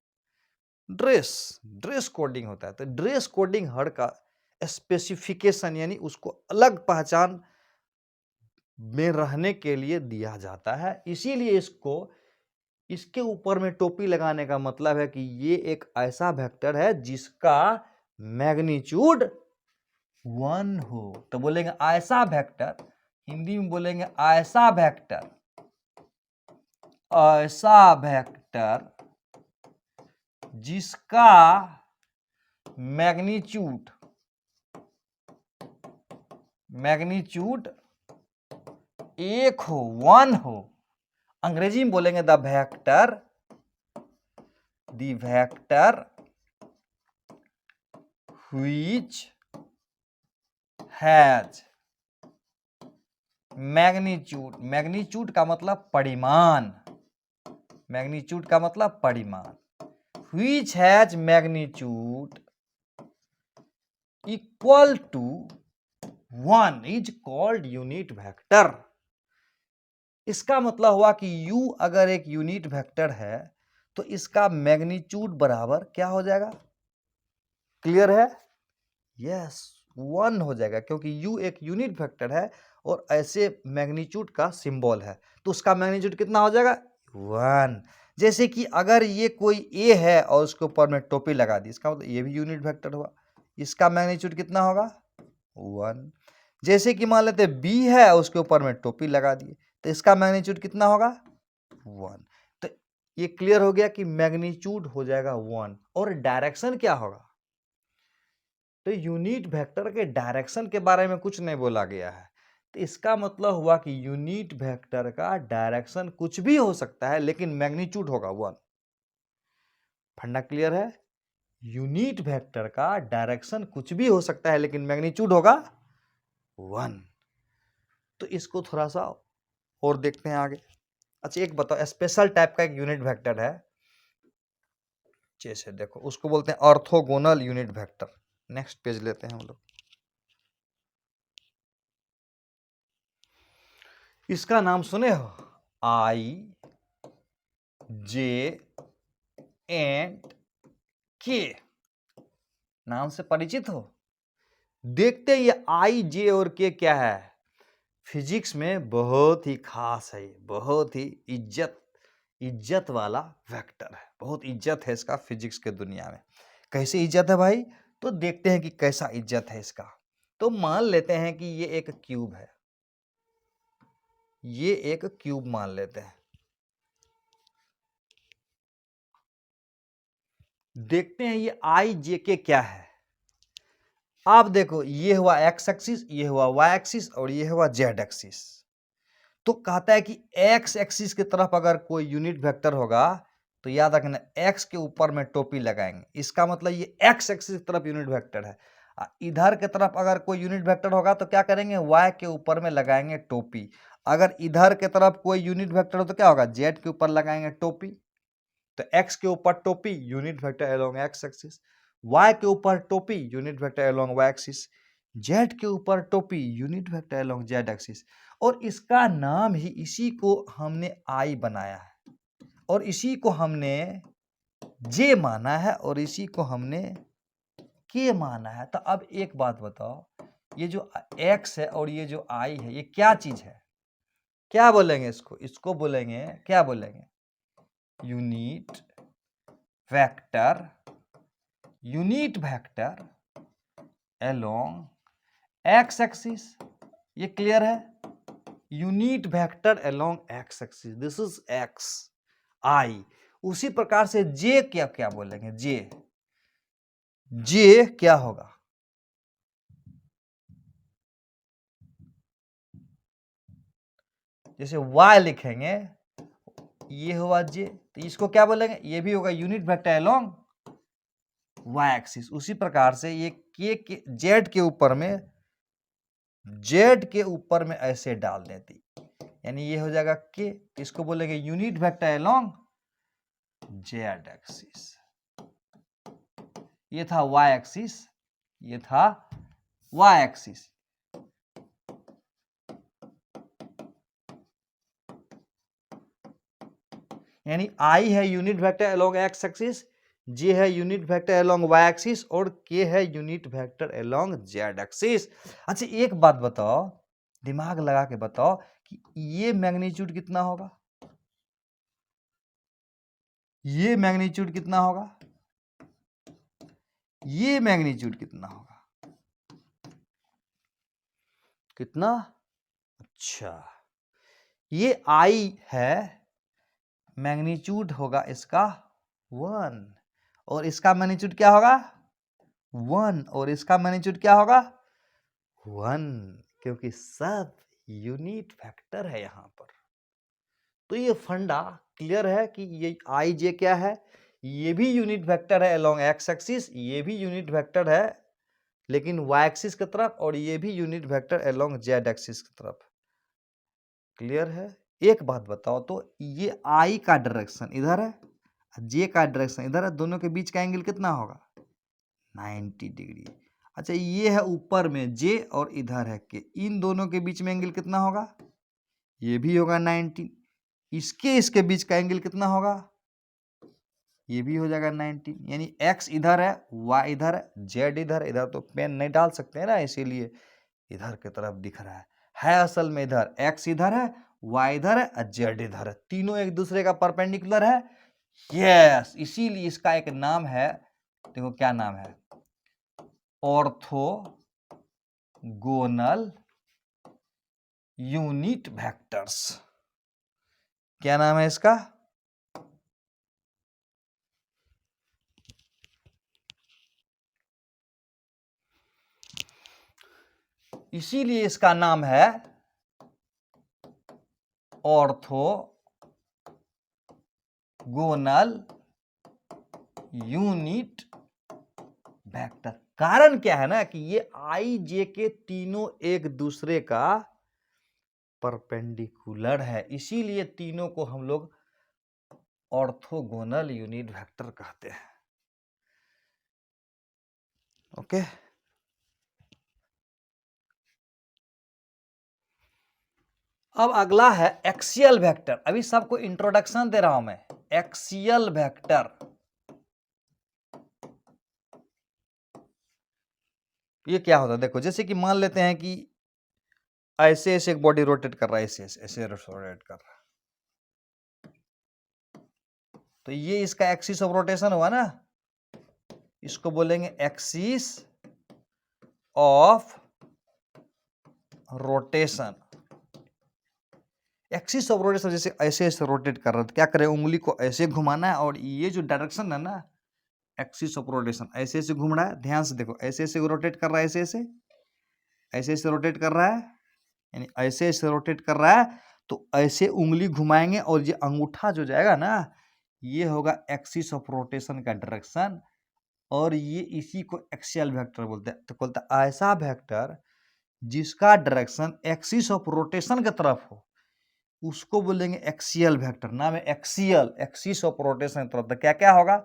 ड्रेस कोडिंग होता है। तो ड्रेस कोडिंग हर का स्पेसिफिकेशन यानी उसको अलग पहचान में रहने के लिए दिया जाता है। इसीलिए इसके ऊपर में टोपी लगाने का मतलब है कि ये एक ऐसा वेक्टर है जिसका मैग्नीट्यूड 1 हो। तो बोलेंगे ऐसा वेक्टर, हिंदी में बोलेंगे ऐसा वेक्टर, ऐसा वेक्टर जिसका मैग्नीट्यूड 1 हो, 1 हो। अंग्रेजी में बोलेंगे the vector which has magnitude का मतलब परिमाण, मैग्नीट्यूड का मतलब परिमाण, which has magnitude equal to 1 is called unit vector. इसका मतलब हुआ कि u अगर एक यूनिट वेक्टर है तो इसका मैग्नीट्यूड बराबर क्या हो जाएगा? क्लियर है? यस, 1 हो जाएगा, क्योंकि u एक यूनिट वेक्टर है और ऐसे मैग्नीट्यूड का सिंबल है, तो उसका मैग्नीट्यूड कितना हो जाएगा? 1। जैसे कि अगर ये कोई a है और उसके ऊपर में टोपी लगा दी, इसका मतलब ये भी यूनिट वेक्टर हुआ, इसका मैग्नीट्यूड कितना होगा? 1। जैसे कि मान लेते b है और उसके ऊपर में टोपी लगा दी, तो इसका मैग्नीट्यूड कितना होगा? 1। तो ये क्लियर हो गया कि मैग्नीट्यूड हो जाएगा 1। और डायरेक्शन क्या होगा? तो यूनिट वेक्टर के डायरेक्शन के बारे में कुछ नहीं बोला गया है, तो इसका मतलब हुआ कि यूनिट वेक्टर का डायरेक्शन कुछ भी हो सकता है लेकिन मैग्नीट्यूड होगा 1। फंडा क्लियर है? यूनिट वेक्टर का डायरेक्शन कुछ भी हो सकता है लेकिन मैग्नीट्यूड होगा 1। तो इसको थोड़ा सा और देखते हैं आगे। अच्छा एक बताओ, स्पेशल टाइप का एक यूनिट वेक्टर है, जैसे देखो उसको बोलते हैं orthogonal unit vector. Next page लेते हैं हम लोग। इसका नाम सुने हो? आई जे एंड के, नाम से परिचित हो? देखते हैं ये आई जे और के क्या है। फिजिक्स में बहुत ही खास है, बहुत ही इज्जत वाला वेक्टर है, बहुत इज्जत है इसका फिजिक्स के दुनिया में। कैसे इज्जत है भाई? तो देखते हैं कि कैसा इज्जत है इसका। तो मान लेते हैं कि ये एक क्यूब है, ये एक क्यूब मान लेते हैं। देखते हैं ये आई जे के क्या है। आप देखो, ये हुआ एक्स एक्सिस, ये हुआ वाई एक्सिस और ये हुआ जेड एक्सिस। तो कहता है कि एक्स एक्सिस की तरफ अगर कोई यूनिट वेक्टर होगा तो याद रखना एक्स के ऊपर में टोपी लगाएंगे, इसका मतलब ये एक्स एक्सिस की तरफ यूनिट वेक्टर है। इधर की तरफ अगर कोई यूनिट वेक्टर होगा तो क्या करेंगे? वाई के ऊपर में लगाएंगे टोपी। अगर इधर की तरफ कोई यूनिट वेक्टर हो तो क्या होगा? जेड के ऊपर लगाएंगे टोपी। तो एक्स के ऊपर टोपी, unit vector along x axis. Y के ऊपर टोपी, unit vector along Y axis. Z के ऊपर टोपी, unit vector along Z axis. और इसका नाम ही, इसी को हमने आई बनाया है और इसी को हमने जे माना है और इसी को हमने के माना है। तो अब एक बात बताओ, ये जो एक्स है और ये जो आई है, ये क्या चीज है? क्या बोलेंगे इसको? इसको बोलेंगे, क्या बोलेंगे? Unit vector, unit vector along x axis. ये क्लियर है? Unit vector along x axis, this is X I. उसी प्रकार से जे क्या क्या बोलेंगे? जे क्या होगा? जैसे y लिखेंगे, ये हुआ जे, तो इसको क्या बोलेंगे? ये भी होगा unit vector along y axis. उसी प्रकार से ये के जेड के ऊपर में, जेड के ऊपर में ऐसे डाल देती, यानी ये हो जाएगा के, इसको बोलेंगे unit vector along Z axis. ये था y एक्सिस, ये था y एक्सिस। यानी आई है unit vector along x axis, J है unit vector along Y axis और के है unit vector along Z axis. अच्छा एक बात बताओ, दिमाग लगा के बताओ कि ये मैग्नीट्यूड कितना होगा? ये मैग्नीट्यूड कितना होगा? ये मैग्नीट्यूड कितना होगा? कितना? अच्छा, ये आई है, मैग्नीट्यूड होगा इसका 1 और इसका मैग्नीट्यूड क्या होगा? 1 और इसका मैग्नीट्यूड क्या होगा? 1, क्योंकि सब यूनिट वेक्टर है यहां पर। तो ये फंडा क्लियर है कि ये आई जे क्या है? ये भी यूनिट वेक्टर है अलोंग एक्स एक्सिस, ये भी यूनिट वेक्टर है लेकिन वाई एक्सिस की तरफ, और ये भी unit vector along Z axis की तरफ। क्लियर है? एक बात बताओ, तो ये आई का डायरेक्शन इधर है, जे का डायरेक्शन इधर है, दोनों के बीच का एंगल कितना होगा? 90 डिग्री। अच्छा ये है ऊपर में जे और इधर है के, इन दोनों के बीच में एंगल कितना होगा? ये भी होगा 90, इसके बीच का एंगल कितना होगा, ये भी हो जाएगा 90, यानी x इधर है, y इधर है, z इधर है, इधर तो पेन नहीं डाल सकते हैं ना, इसीलिए इधर की तरफ दिख रहा है असल में इधर x इधर है, y इधर है और z इधर है, तीनों एक दूसरे का परपेंडिकुलर है। यस, इसीलिए इसका एक नाम है, देखो क्या नाम है, ऑर्थोगोनल यूनिट वेक्टर्स। क्या नाम है इसका, इसीलिए इसका नाम है ऑर्थोगोनल यूनिट वेक्टर। कारण क्या है ना कि ये आई जे के तीनों एक दूसरे का परपेंडिकुलर है, इसीलिए तीनों को हम लोग ऑर्थोगोनल यूनिट वेक्टर कहते हैं। ओके, अब अगला है एक्सियल वेक्टर। अभी सबको इंट्रोडक्शन दे रहा हूं मैं। एक्सियल वेक्टर, ये क्या होता है, देखो जैसे कि मान लेते हैं कि ऐसे ऐसे एक बॉडी रोटेट कर रहा है, ऐसे ऐसे ऐसे रोटेट कर रहा है, तो ये इसका एक्सिस ऑफ रोटेशन हुआ ना, इसको बोलेंगे axis of rotation. Axis of rotation जैसे ऐसे ऐसे रोटेट कर रहा है, तो क्या करें, उंगली को ऐसे घुमाना है, और ये जो डायरेक्शन है ना, एक्सिस ऑफ रोटेशन ऐसे ऐसे घूम रहा है, ध्यान से देखो, ऐसे ऐसे रोटेट कर रहा है, ऐसे ऐसे ऐसे ऐसे रोटेट कर रहा है, यानी ऐसे ऐसे रोटेट कर रहा है, तो ऐसे उंगली घुमाएंगे और ये अंगूठा जो जाएगा ना, ये होगा एक्सिस ऑफ रोटेशन का डायरेक्शन, और ये इसी को एक्सियल वेक्टर बोलते हैं। तो बोलते हैं ऐसा वेक्टर जिसका डायरेक्शन एक्सिस ऑफ रोटेशन की तरफ हो, उसको बोलेंगे एक्सियल वेक्टर। नाम है एक्सियल, एक्सिस ऑफ रोटेशन की तरफ। तो क्या क्या होगा,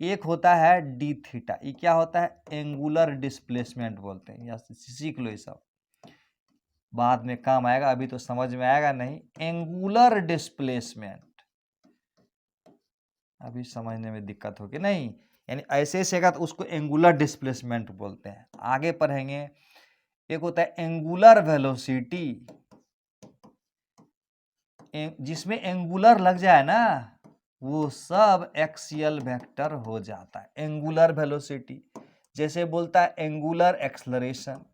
एक होता है डी थीटा, ये क्या होता है, एंगुलर डिस्प्लेसमेंट बोलते हैं, या सीख लो, ये सब बाद में काम आएगा, अभी तो समझ में आएगा नहीं। एंगुलर डिस्प्लेसमेंट अभी समझने में दिक्कत होगी नहीं, यानी ऐसे सेगा तो उसको एंगुलर डिस्प्लेसमेंट बोलते हैं। आगे पढ़ेंगे, एक होता है एंगुलर वेलोसिटी, जिसमें एंगुलर लग जाए ना, वो सब एक्सियल वेक्टर हो जाता है। एंगुलर वेलोसिटी जैसे बोलता है एंगुलर एक्सलरेशन,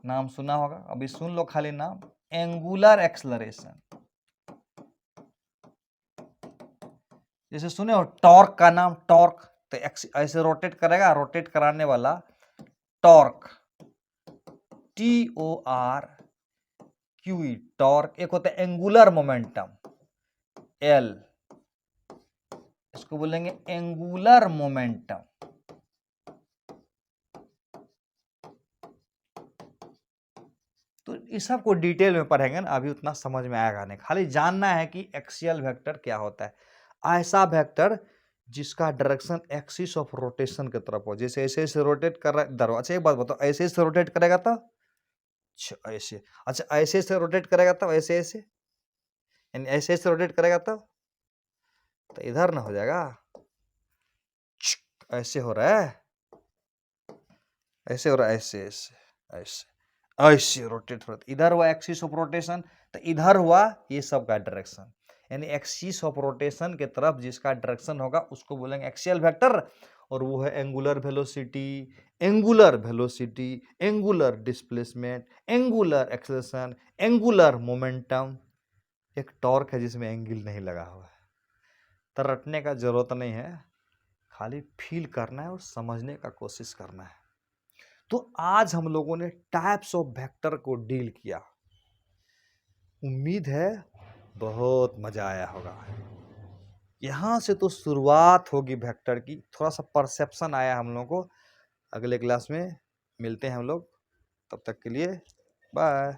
नाम सुना होगा, अभी सुन लो खाली नाम, एंगुलर एक्सलरेशन। जैसे सुने हो टॉर्क का नाम, टॉर्क, तो ऐसे रोटेट करेगा, रोटेट कराने वाला टॉर्क, TORQE, टॉर्क। एक होता है एंगुलर मोमेंटम, L, इसको बोलेंगे एंगुलर मोमेंटम। तो इस सब को डिटेल में पढ़ेंगे ना, अभी उतना समझ में आएगा नहीं, खाली जानना है कि एक्सियल वेक्टर क्या होता है। ऐसा वेक्टर जिसका डायरेक्शन एक्सिस ऑफ रोटेशन की तरफ हो, जैसे ऐसे ऐसे रोटेट कर रहा है इधर। अच्छा एक बात बताओ, ऐसे ऐसे रोटेट करेगा तो ऐसे, अच्छा ऐसे ऐसे रोटेट करेगा तब ऐसे ऐसे, यानी ऐसे ऐसे रोटेट करेगा तब तो इधर ना हो जाएगा, ऐसे हो रहा है, ऐसे हो रहा है, ऐसे ऐसे ऐसे ऐसे रोटेट हो रहा है, इधर हुआ एक्सिस ऑफ रोटेशन, तो इधर हुआ ये सब का डायरेक्शन, यानी एक्सिस ऑफ रोटेशन के तरफ जिसका डायरेक्शन होगा उसको बोलेंगे एक्सियल वेक्टर। और वो है angular velocity, angular velocity, angular displacement, angular acceleration, angular momentum. एक टॉर्क है जिसमें एंगल नहीं लगा हुआ है, तो रटने का जरूरत नहीं है, खाली फील करना है और समझने का कोशिश करना है। तो आज हम लोगों ने टाइप्स ऑफ वेक्टर को डील किया, उम्मीद है बहुत मजा आया होगा। यहाँ से तो शुरुआत होगी वेक्टर की, थोड़ा सा परसेप्शन आया हम लोगों को। अगले क्लास में मिलते हैं हम लोग, तब तक के लिए बाय।